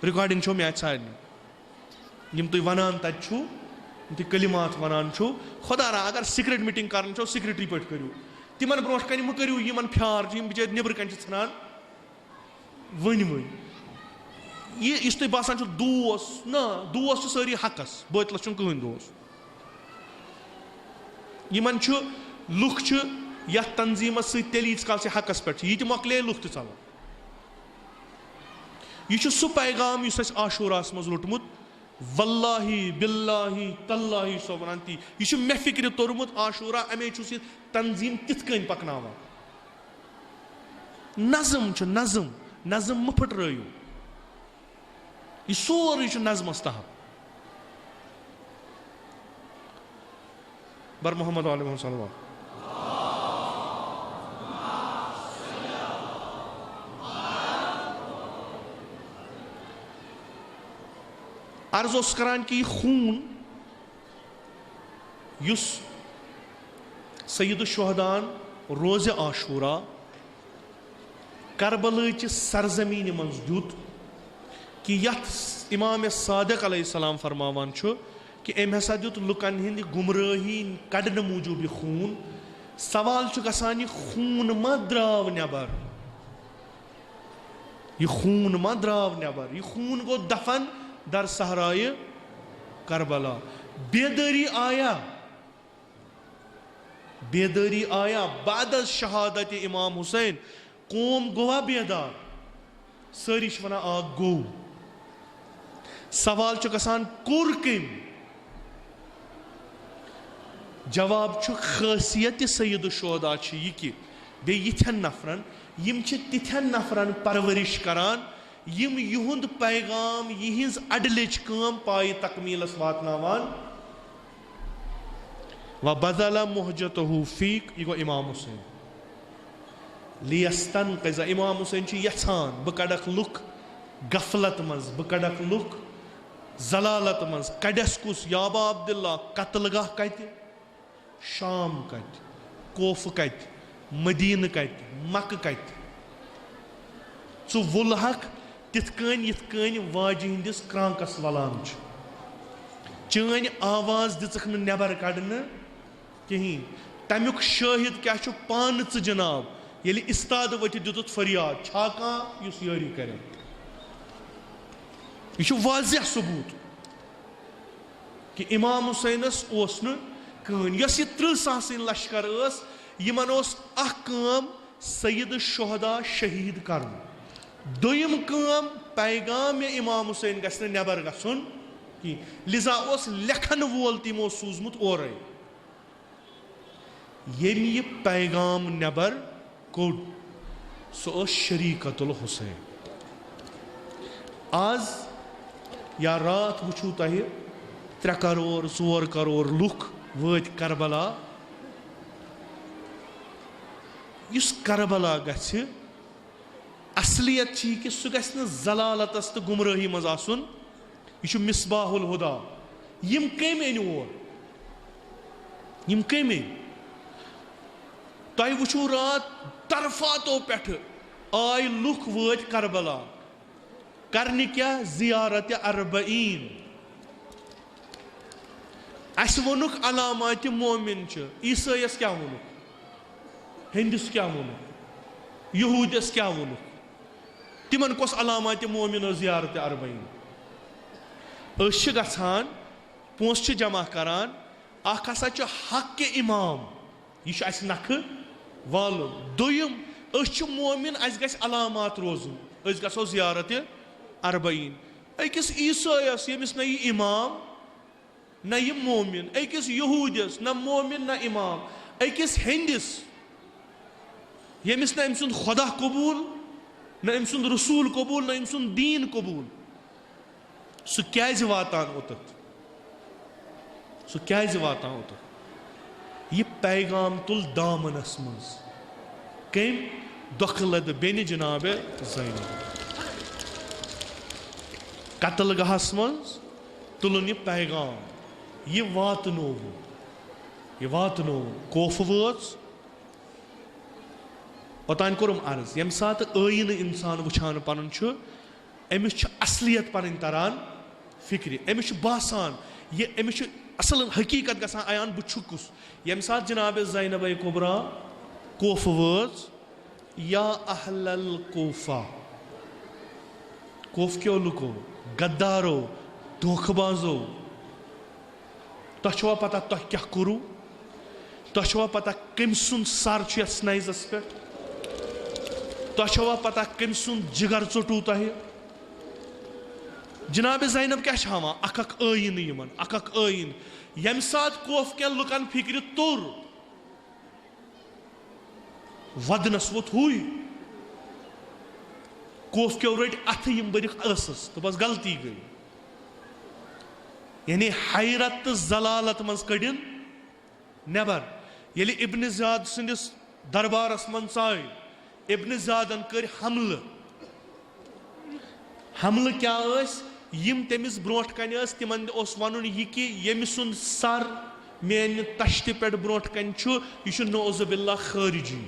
रिकॉर्डिंग मे सारे यम तुम वनान तु तुम कलिमात वनान खुदा रा अगर सीक्रेट मीटिंग कर सीक्रेटरी पे करू तिमन ब्रोट कन मह करू यमन फ्यार बिचार नबर कन ान वन वन यह तुम बसान दोस ना दोस सारी हकस बोतलस कहन दोस यमन लुख यथ तंजीमस सलीस काल से हकस पे यह मकले लुख तो चलान यह सह पैगाम आशूरास मज रोटमुत वल्लाही बिल्लाही तल्लाही सो वन ती यह मे फिक्र तोरमुत आशूरा अमे तंजीम तिथ कन पकनावा नज़म नज़म नज़म मह फुटरयू यह सोरे नज़मस तहत बर मोहम्मद आल मोहम्मद अर्ज करान कि खून युस सईद शुहदान रोज़े आशूरा करबलच सरजमीन मज दुत कि यथ इमाम सादिक अलैहिस्सलाम फरमावान छु कि अम हसा दुत लुकन हिंद गुमराही कड़न मूजूब यह खून सवाल छु गसान यह खून मा द्राव नेबर यह खून मा द्राव नेबर यह खून गो दफन दर सहराए करबला बेदारी आया बाद शहादत इमाम हुसैन कौम गोवा बेदार सारी वना आ गो सवाल छु गसान कुर कम जवाब छु खासियत सैयद शुहदा यह कि बे यिथन नफरन यिम छि तिथन नफरन परवरिश करान यिम युहुंद पैगाम यिहिंज अडलिच काम पाए तकमीलस वातनावान व बदला मुहजतहु फीक यह गो इमाम हुसैन लियस्तन कज़ा इमाम हुसैन छि यछान बह कड़क लुक गफलत मज बह कड़क लुक जलालत मज कड़स कुस याबा अब्दुल्ला कत्लगाह कत शाम कत कोफ कत मदीन कत मक कत छु वुलहक तिथकन यिथकन वाजि हिंदिस क्रांकस वलान चान आवाज दिचक न नेबर कड़न कहीं तमुक शाहिद क्या छु पान च जनाब यदि इस्ताद वत दुत फरियाद छा कहां युस यारी करे यह छु वाज़ेह सबूत कि इमाम हुसैनस ओस न कहन यस यह 30 सासिन लश्कर ओस यमन ओस अख काम सईद शुहदा शहीद करन दोयम काम पैगाम इमाम हुसैन गस्न नेबर गसुन कि लिजा ओस लेखन वोल तिमो सूजमुत ओरे येम यह पैगाम नेबर कोड सो शरीकतुल हुसैन आज या रात वुचू तह 3 करोड़ 4 करोड़ लुक वत करबला युस करबला गछ असलियत छी कि सु गछ न जलालतस तो गुमराही मज आसुन यह मिसबाहुल हुदा यम कम अन और यम कम तह वुचू रात तरफातो पेठ आय लुक वत करबला करने क्या जियारत अरबईन अस वोनुक अलामात मोमिन ईसाइस क्या वोनुक हिंदुस क्या वोनुक यहूदिस क्या वोनुक तिमन कस अलामात मोमिन जियारत अरबईन गसान पोस जमा करान अख हसा हक के इमाम यह नख वाल दोयम मोमिन अस गस अलामात रोजुन अस गसो जियारत अरबईन अकिस ईसाइस यमिस न यह इमाम न यह मोमिन अकिस यहूदिस न मोमिन न इमाम अकिस हिंदिस यमिस न अम सुंद खुदा कबूल न अम सुंद रसूल कबूल न अम सुंद दीन कबूल सु क्याज वातान ओतत सु क्याज वातान ओतत यह पैगाम तुल दामनस मज कम दखलद बेन जनाब ज़ैनब कत्लगाहस मज तुलन यह पैगाम यह वातनो कोफ वोच ओतान कोरम अर्ज यम सात आयन इंसान वुछान पन अमिस असलियत पन तरान फिक्र अमिस बासान ये अमिस असल हकीकत गसान आयान बुछुकुस यम सात जनाब ज़ैनब कुबरा कोफ वोच या अहलल कोफा कोफ क्यों लुको गद्दारो धोखबाजो तह पता तह क्या करू तह पता कम सुन सर स्नाइजस पे तह पता कम सुन जिगर चोटू तह जनाब ज़ैनब क्या हां अख आयन यमन अख आयन यम सात कोफ के लुकन फिक्र तुर वदनस वोत हुई कोफ क्यों रट अथ यम बरिक असस तो बस गलती गई यानी हैरत तो जलालत मज कड़न नेबर ये इब्न ज़ियाद संदिस दरबारस मन आय इब्न ज़ियादन कर हमल क्या यम तमिस ब्रोट कन तिमन वन यह कि यम सुन सर मेन तश्त पे ब्रोट कन यह नौज़ु बिल्लाह खारिजी,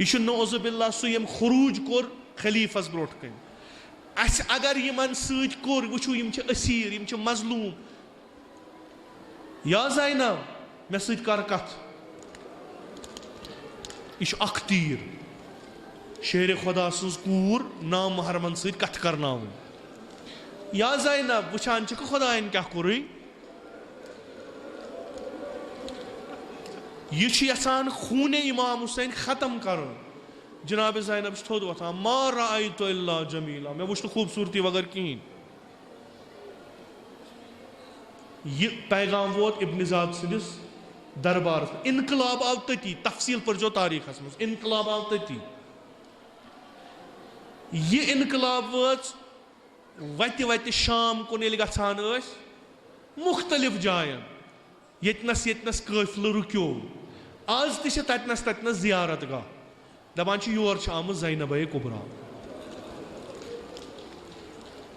यह नौज़ु बिल्लाह सु यम खुरूज कोर खलीफस ब्रोट कन। अगर यमन सत कोर वुचू यम असीर यम मजलूम, या ज़ैनब मे सत कर कथ, यह अख तीर शेर खुदा सज कूर नाम महरमन सत कथ करनावन। या ज़ैनब वुचान खुदायन क्या कोर, यह यसान खून इमाम हुसैन खत्म कर। जनाब ज़ैनब थोद वथान मा राअयतु इल्ला जमीला, मे वुच खूबसूरती वगर कहीं। यह पैगाम वोत इब्न ज़ाद सिंदिस दरबार, इनकलाब आव तती, तफसील पर जो तारीख मज इनकलाब आव तती। यह इनकलाब वत वत शाम कुन गछान मुख्तलिफ जायन, यतनस काफिल रुक्यो, आज ततनस जियारत गाह, दपान योर आम ज़ैनब कुबरा।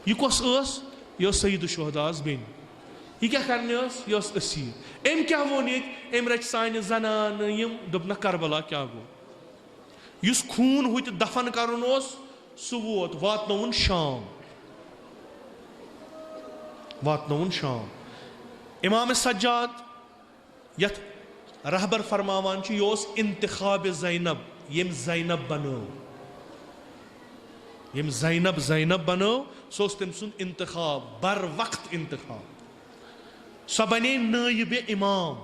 यह कस यह सईद शुहदास बेन, यह क्या करने यह असीर। अम क्या वोन अम रच सान जनान यम दोपन करबला क्या गो, इस खून हुत दफन करन सह वोत वातनौन शाम, वातनौन शाम। इमाम सज्जाद यथ रहबर फरमावान यह इंतखाब ज़ैनब, यम ज़ैनब बनो, यम ज़ैनब बनो सो तम सुन इंतखाब, बर वक्त इंतखाब। सो बने नायब इमाम,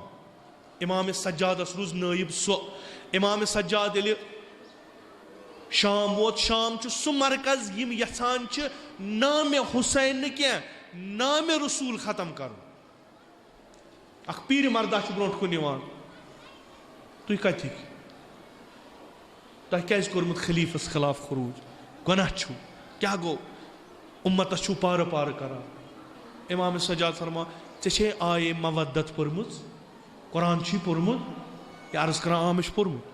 इमाम सज्जादस रूज नायब सो। इमाम सज्जाद ये शाम वोत, शाम सह मरकज यम यछान नाम हुसैन क्या नाम रसूल खत्म कर। अख पीर मर्दा ब्रोट कुन तुम कथिक, तुम क्या कोर्मुत खलीफस खिलाफ खरूज, गुनाह क्या गो, उम्मतस पार पार करा। इमाम सज्जाद फरमा ऐ आये मवद्दत पोर्मुत, कुरान पोर्मुत, या अर्ज कर मे पोर्मुत,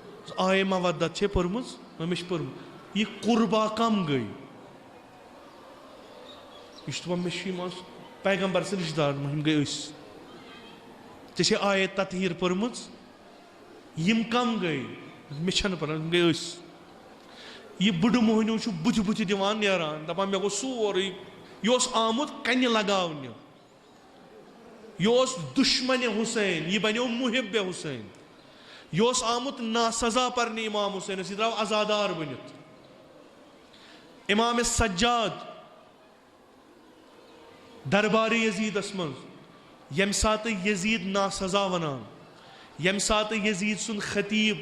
आये मवद्दत पोर्मुत, मे पोर्मुत, यह कुर्बा कम गई। यह मे पैगम्बर से रिश्तेदार हम गई, ऐ आये ततहीर पोर्मुत, यम कम गई, मे पर गई। यह बुढ़ मोहनू बुथ बुथ दिवान नेरान, दपान मे गो सोरे, यह आमुत कन लगावने, यह दुश्मन हुसैन, यह बनो मुहिब हुसैन, यह आमुत नासजा परने इमाम हुसैन, यह द्राव आजादार बनित। इमाम सज्जाद दरबार यजीदस मज यम सात यजीद नासजा वनान, यम सात यजीद सुन खतीब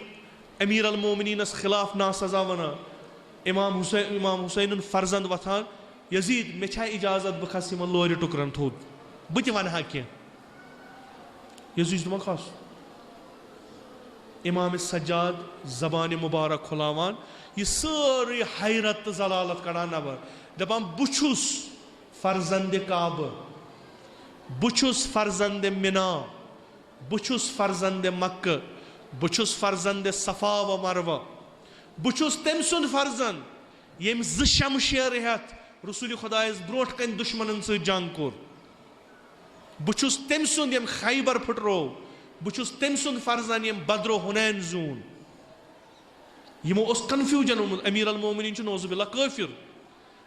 अमीर अल मोमिनीनस खिलाफ नासजा वनान, इमाम हुसैन फर्जंद वथान, यजीद मे छा इजाजत बह खस यमन लोर टुकरन थोद, बह वनहा कह। यजीद दपान खस। इमाम सज्जाद जबान मुबारक खुलावान, यह सारी हैरत तो जलालत कड़ान नबर, दपान बुछुस फर्जंद काब, बुछुस फर्जंद मिना, बुछुस फर्जंद मक्क, बुछुस फर्जंद सफा व मरवा, बुछुस तम सुन फर्जंद यम शमशेर हेत रसूल खुदायस ब्रोट कन दुश्मनन से जंग कोर, बुछुस तम सुन यम खैबर फुटरो, बुछुस तम सुन फर्जंद यम बद्रो हुनैन जून। यमो उस कन्फ्यूजन अमीर अल मोमिनीन नौज़ु बिल्लाह काफिर,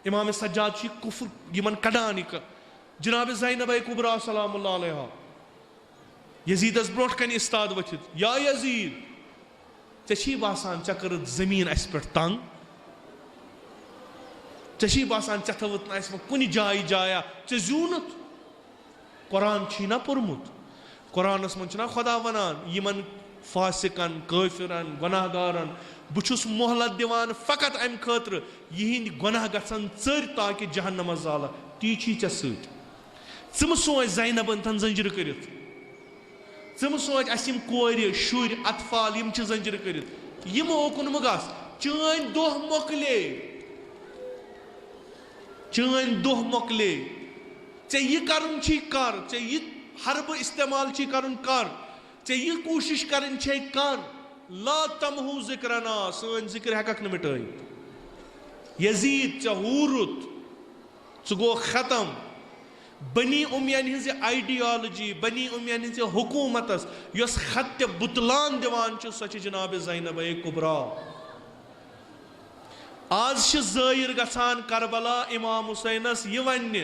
इमाम सज्जाद कुफ्र यमन कड़ान। जनाब ज़ैनब कुबरा सलामुल्लाह अलैहा यजीदस ब्रोट कन इस्ताद वथित, या यजीद ऐ बासान चे कर जमीन अस पे तंग, ऐ बासान ऐ थवत कुन जाय जाया ऐ जूनत। कुरान ना पोर्मुत, कुरानस मन खुदा वनान यमन फासिकन काफिरन गुनाहगारन बुछुस मोहलत दिवान फकत अम खतर यिहिंद गुनाह गछन चर ताकि जहन्नम जाला। ती चे सत षम सोच ज़ैनबन तन जंजीर करित, षम सोच अम कोर शुर अतफाल यम जंजीर करित, यमो ओकुन मगस चान दोह मोकले, चान दोह मोकले, ऐ यह करन कर, ऐ यह हरब इस्तेमाल करन कर, ऐ यह कोशिश करन कर, ला तमहू जिक्रना सन जिक्र हेकक न मिटाई। यजीद चे हूरुत, गो खत्म, बनी उमियन हिंज आइडियोलॉजी बनी उमियन हिंज हुकूमतस यस खत बुतलान दिवान सो जनाब ज़ैनब कुबरा। आज ज़ाहिर गसान करबला इमाम हुसैनस यह वन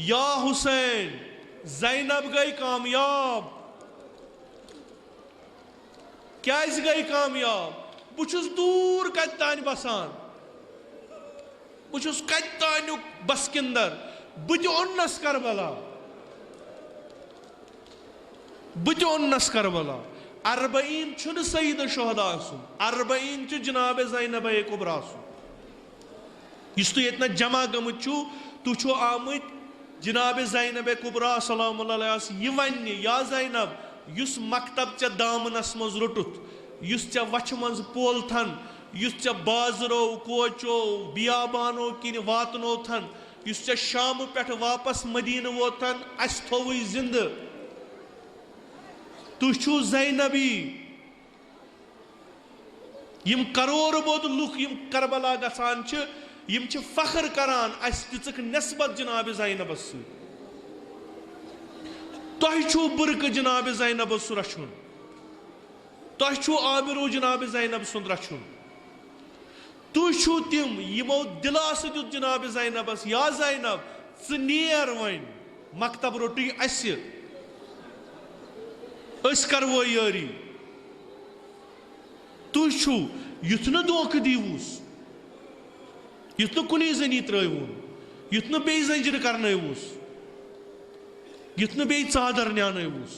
या हुसैन ज़ैनब गई कामयाब। क्या गई कामयाब? बुछुस दूर कत तान बसान, बुछुस कत तानुक बसकिंदर, बुज ओन्नस करबला, बुज ओन्नस करबला। अरबईन छुन सईद शुहदा सुन, अरबईन छु जनाब ज़ैनब कुबरा सुन। इस तो इतना जमा गमुत छु, तु छु आमुत जनाब ज़ैनब कुबरा सलामुल्लाह अलैहा यह वन या ज़ैनब युस मकतब चे दामनस मज रुटुत, युस चे वछ मज पोलथन, युस चे बाजरो कोचो बियाबानो किन वातनो थन, युस चे शाम पेठ वापस मदीन वोथन अस थोवई जिंद। तु छु ज़ैनबी। यम करोड़ बोद लुक यम करबला गसान छ, यम छ फख्र करान अस दिचक नस्बत जनाब ज़ैनबस सु। तोह छु बुरक जनाब ज़ैनब सु रछुन, तोह छु आबिरो जनाब ज़ैनब सुन रछुन। तु छु तिम यमो दिलास दुत जनाब ज़ैनबस या ज़ैनब ज नेर वन मकतब रोटी अस करवो यारी। तु छु युथ न धोख दीवुस, युथ न कुनी जनी त्रवुन, युथ न बे जंजीर करनवुस, युथ न बे चादर न्यानवुस।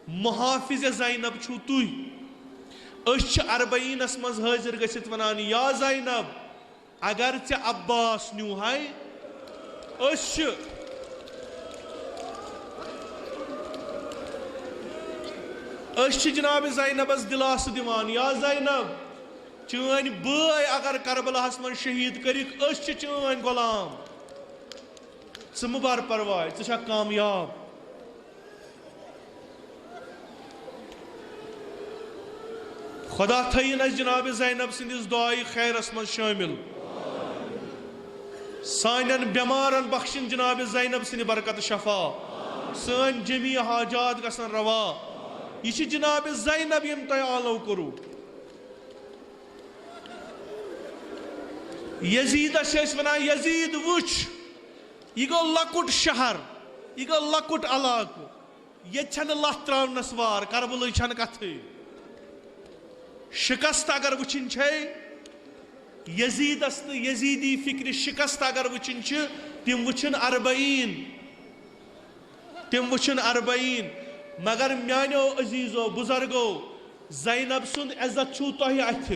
मुहाफिज ज़ैनब छु तु। अस अरबईनस मज हाजिर गसित वनान या ज़ैनब अगर चे अब्बास न्यू हाय अस जनाब ज़ैनबस दिलास दिवान या ज़ैनब चन बय अगर करबलाहस मन शहीद करिक अस चन गुलाम, च मुबार परवाय च कामयाब। खुदा थयन अस जनाब ज़ैनब सिंदिस दुआई खैरस मज शामिल, सानन बेमारन बख्शिन जनाब ज़ैनब सिंद बरकत शफा, सन जमी हाजात गसन रवा। यह जनाब ज़ैनब यम तय आलो करू। यजीद वन यजीद वुच यह गो लकुट शहर, यह गो लकुट इलाक, ये लत त्रावनस वार करबल कथ। शिकस्त अगर वुचिन यजीदस तो यजीदी फिक्र शिकस्त अगर वुचिन तिम वुचिन अरबईन, तिम वुचिन अरबईन। मगर म्यानो अजीजो बुजुर्गो ज़ैनब सुंद इज्जत छु तोह अथ,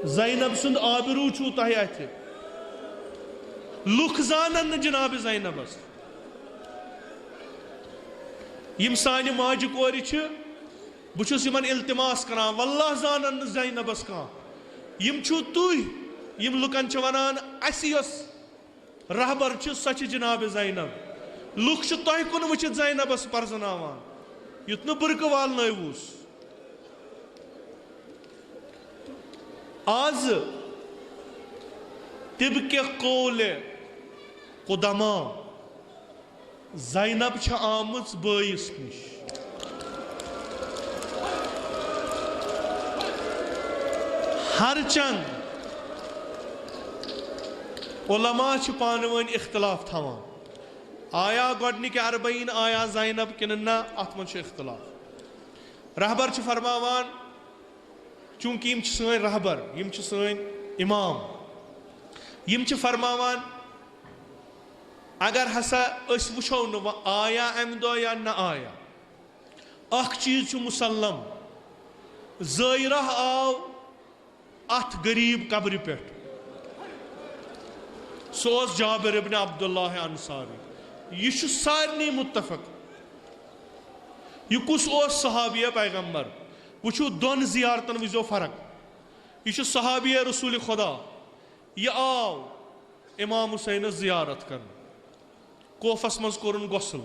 ज़ैनब सुंद आबरू छु तोह अथ। लुक जानन जनाब ज़ैनबस। यम सानि माजि कोरि छ बुछुस यमन इल्तिमास करान वल्लाह जानन ज़ैनबस का। यम छु तुह यम लुकन छ वनान अस यस रहबर छ सच जनाब ज़ैनब। लुक छ तोह कुन वुचित ज़ैनबस परजनावान, युथ न बुरक वालनवुस। आज तिबके कौले कुदमा ज़ैनब छ आमुच बयस निश। हर चंद उलमा छ पानवन इख्तलाफ थवान, आया गोडनिक अरबईन आया ज़ैनब किन ना, अत मन इख्तलाफ। रहबर छ फरमावान चूंकि यम सन रहबर, यम सन इमाम, यम फरमावान अगर हसा अस वुछो न आया अम दो या न आया, अख चीज मुसल्लम ज़ायरा आव अथ गरीब कब्र पे, सोस जाबिर इब्न अब्दुल्लाह अंसारी। यह सारनी मुत्तफक। यह कुस ओस सहाबिया पैगंबर, वुचो दोन जियारतन विजो फर्क। यह सहाबिया रसूल खुदा, यह आव इमाम हुसैन जियारत कर, कोफस मज कोरन गोसल,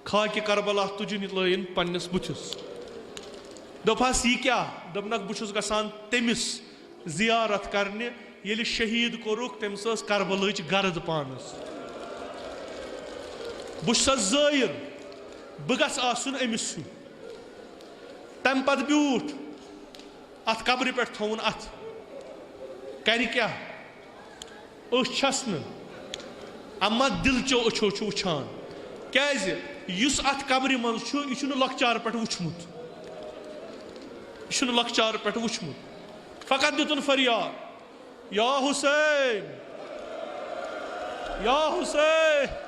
खाकि करबला तुजिन लाइन पन्नस बुथस। दोपस यह क्या दपनक बुछुस गसान तमिस जियारत करने, ये शहीद कोरुक तमस करबलच गर्द पानस। बस ज़ाहिर बह गस आसुन अमिस तम पत ब्यूठ अत कब्र पे थोन अत कर क्या छस न अम्मा दिल चो अच्छो वुचान क्या अत कब्र मज यह लकचार पे वुचमुत यह लकचार पे वुचमुत फकत दितुन फरियाद या हुसैन या हुसैन।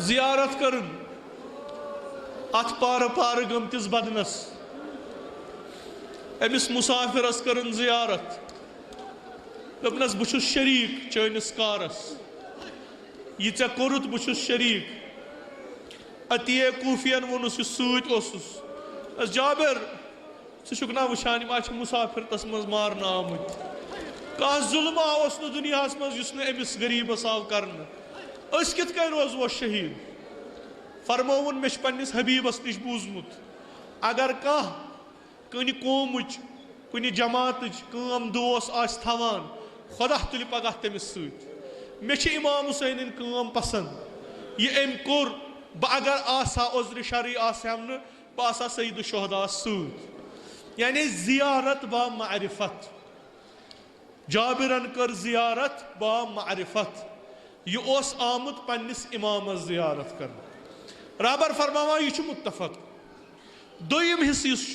जियारत कर अत पार पार गमतिस बदनस अमिस मुसाफिरस कर जियारत दपनस बहुत शरीक चनिस कारस यह ऐ कोरुत बहुत शरीक अतिये कूफियन वोनुस सूस जाबिर सुना वुचान मुसाफिर तस मज मारन आमुत कह जुल्म आवस न दुनिया मज अमिस गरीबस आव कर कित कन रोजो शहीद फरमोन मे पन्निस हबीबस निश बूजमुत अगर कह कुन कौमुच कुन जमात कम दोस आस थवान खुदा तुल पगह तमिस मे इमाम हुसैन कम पसंद यह अम कोर बह अगर आसा उज़्र शर्ई आसम न बह आसा सईद शुहदा सूद यानी जियारत बा मारिफत जाबिरन कर जियारत बा मारिफत यह आमुत पन्निस इमाम जियारत कर राबर फरमावा यह मुत्तफक दोयम हिस्स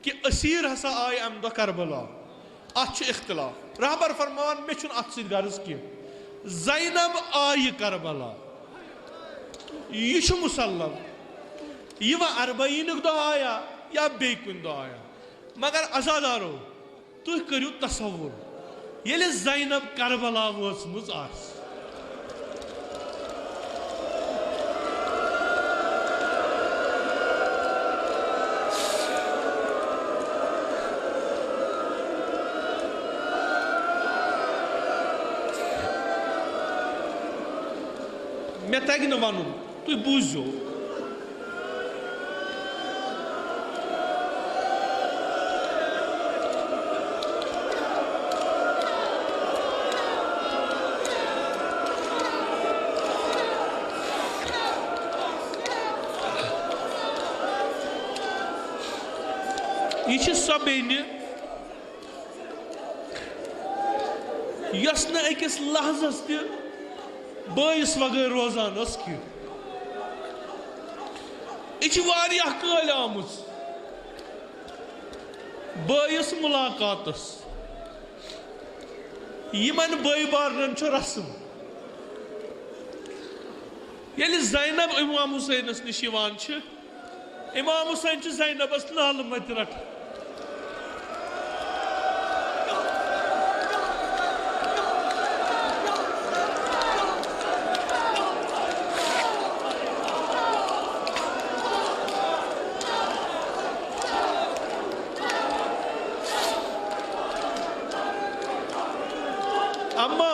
कि असीर हसा आय अम दो करबला अत इख्तिलाफ राबर फरमान मे अत गर्ज कह ज़ैनब आय करबला यह मुसल्लम यह वह अरबईन दह आया या बे कुन दह आया मगर अजादारो तुह करू तसव्वुर ये ज़ैनब करबला वोचमुज आस मे तग न वन तुम बूझो यह सो बेन यस न अकिस लहजस त बस वगैर रोजान यह कल आम बस मुलाकात यमन बई बारन रस्म ये ज़ैनब इमाम हुसैनस निश इमाम हुसैन ज़ैनबस नाल मत रट अम्मा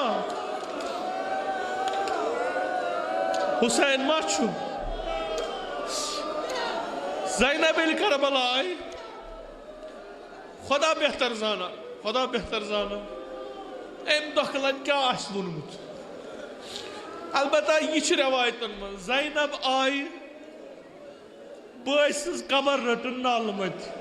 हुसैन माछु ज़ैनब करबला आई खुदा बेहतर जाना अम दखलन क्या वोनमुत अलबत्ता यह रवायतन मन ज़ैनब आई बस कबर रटन नाल मत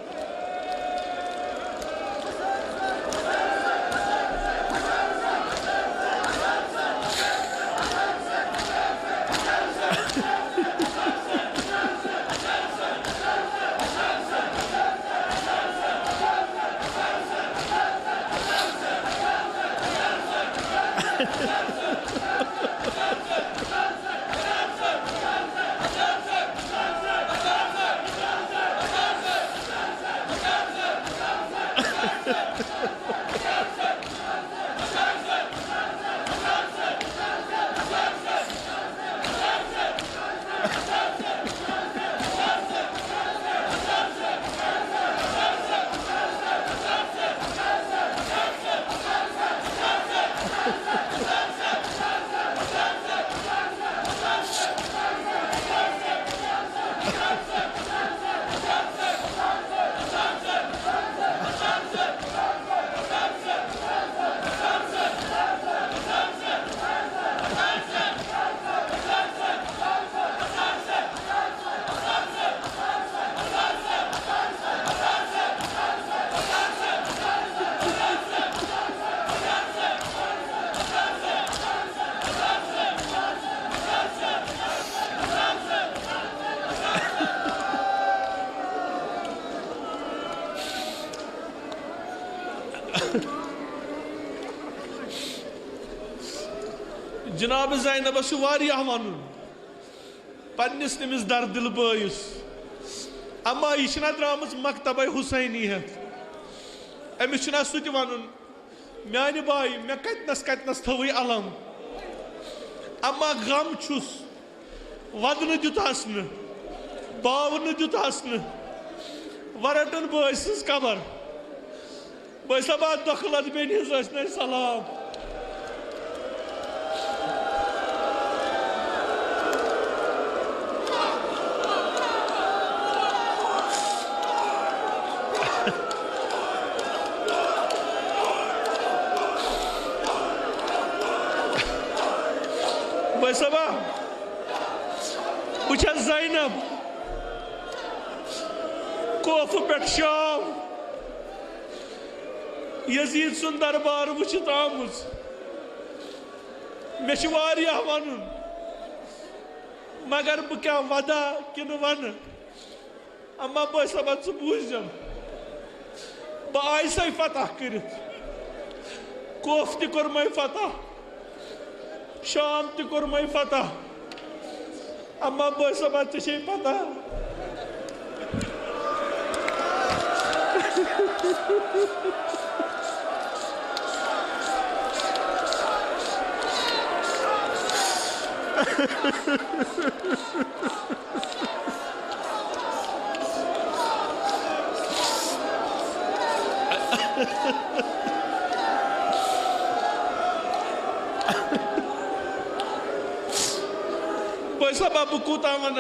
जनाब ज़ैनबस वारियाह वनुन पन्निस तमिस दर्दिल बयस अम्मा यह द्रामज मकतब हुसैनी हेत अमिस सह वनुन म्यान बाई मे कतनस थव अलम अम्मा गम छुस वदन दुतस न बावन दुतस न वरटन बस कबर बसबा दखलत बेनिस सलाम बसबा बह ज़ैनब कोफ पे शाम यजीद सुन दरबार वुचित आमुज मे वन मगर बह क्या वदा कि वन अम्मा बसबा च बूझम बह आय फतह कर कोफ तोर्म फतह शाम तोर्म फतह अम्मा बसबा ऐ पता बसबा बह कूता वन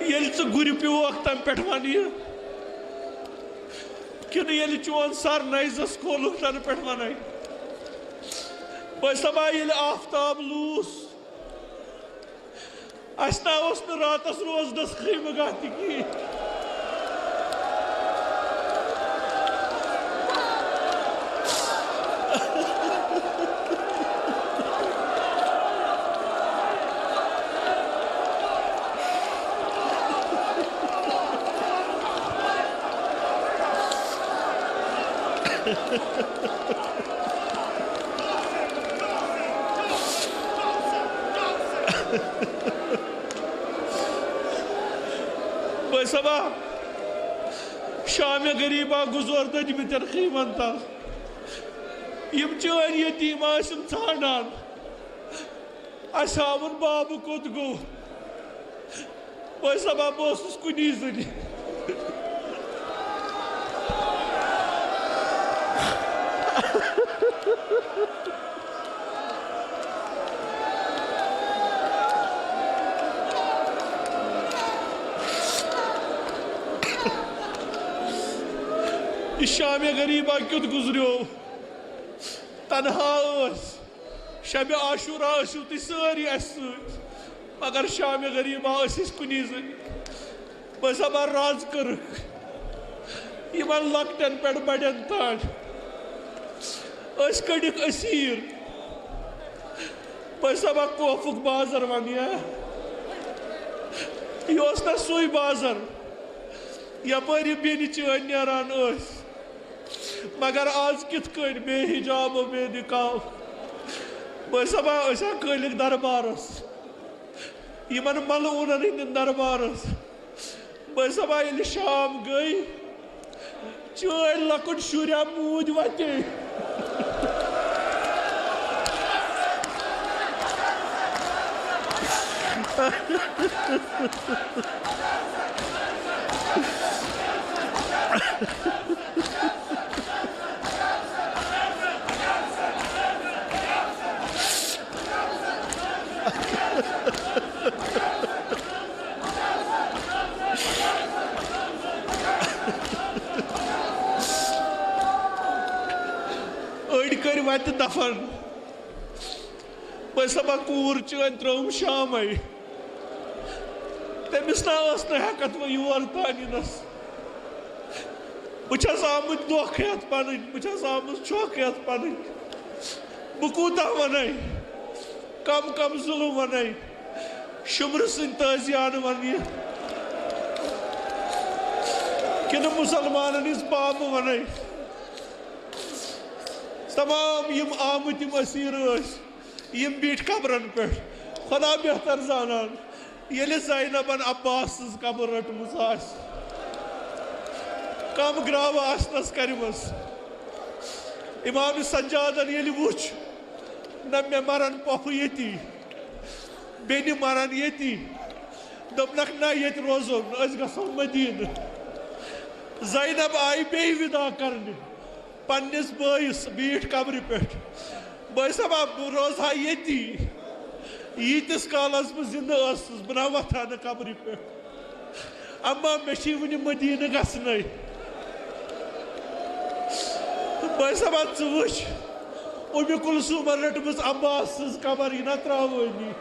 ये गुर प्योक तम पे वन यह कि चोन सर नजस खोल तन पे वन बसबा ये आफ्ताब लूस अस ना रातस रोजनस खैमगाह कहीं बसबा शाम गरीबा गुजर दजमितन खीमन तल चन यतीम ान अवन बाब कोत गो बसबा बस कुनी जन शाम गरीबा क्युत गुजरो तनहा शब आशूरा तुम सारी मगर शाम गरीबा कुनी जन बसबा राज कर लकटन पे बड़न तान कड़िक असीर बसबा कोफुक बाजर वन यह ना सुई बाजर यपर बेन चन नारान मगर आज कित बे हिजाब बे निकाह बसबा कलिक दरबारस इन मलूनन हंद दरबारस बसबा ये शाम गई चन लकुट शुरा मूद वते कर वत दफन बसबा कूर चन त्रुम शाम तमिस ना हेकत वो योर तान यनस बस आमुत दोख हेत पन बस आमुत छोक हेत पन बह कूता वन कम कम जुल्म वन शुम्र सिंह ताजियान वन कि मुसलमान हज पाप वन तमाम यम आमत मसीर यम बीठ कब्रन पे खुदा बेहतर जानन ये ज़ैनबन अब्बास कब्र रटमस कम ग्राव आसनस करमस इमाम सज्जादन ये वुच न मे मरन पफ ये बेनि मरन ये दोपनक ना ये रोजो गो मदीन ज़ैनब आई बे विदा करने पन्निस बॉयस बीठ कब्र पे बस रोज हा ये यीतिस कालस बह जिंद बना वथा न कब्र पे अम्मा मे वन मदीन गसन बस वुच उम कुलसूमन रटमस अब्बास कबर यह ना त्रावनी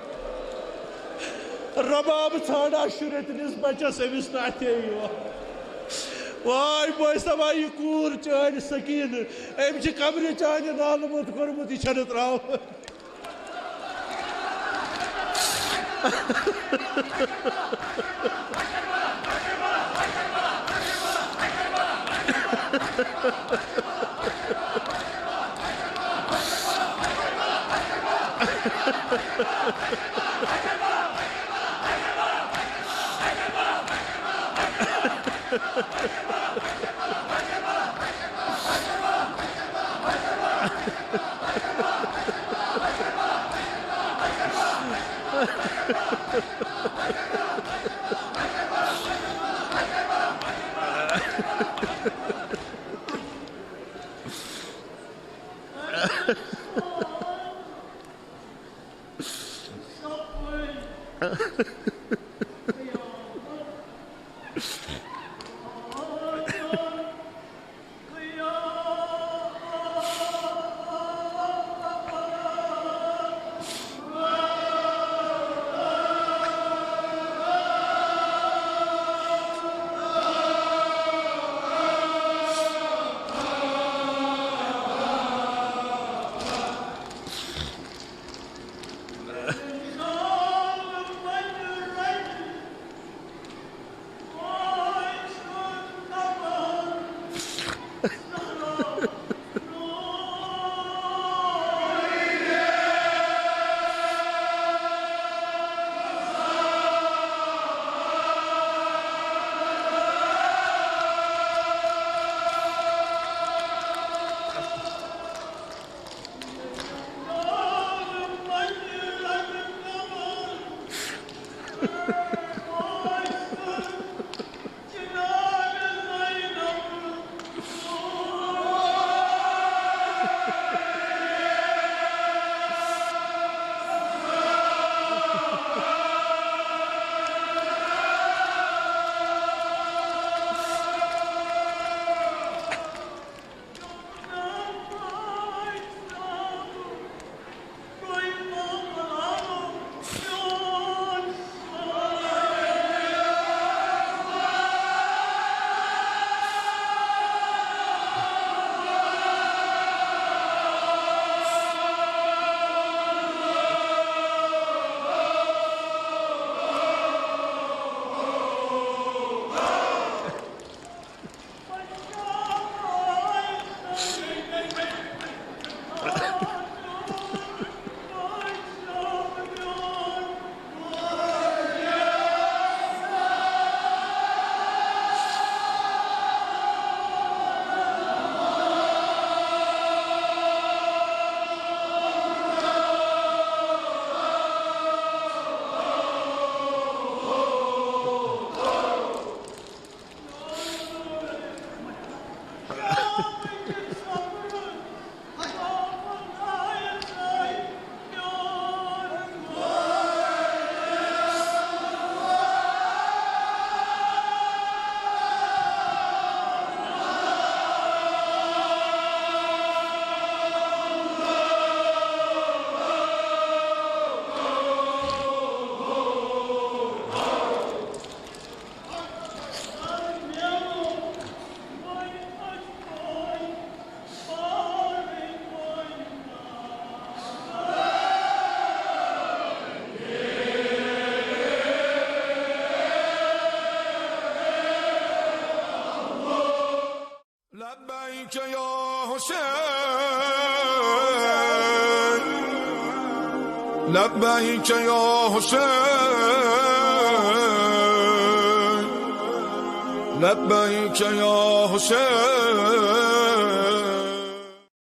रबाब छाड़ा शुरतनिस बचस अमिस ना अथे वाय बस यह कूर चान सकीन अम कब्र चान नालमुत कोर्मुत यह त्राव لبيك يا حسين لبیک یا حسین لبیک یا حسین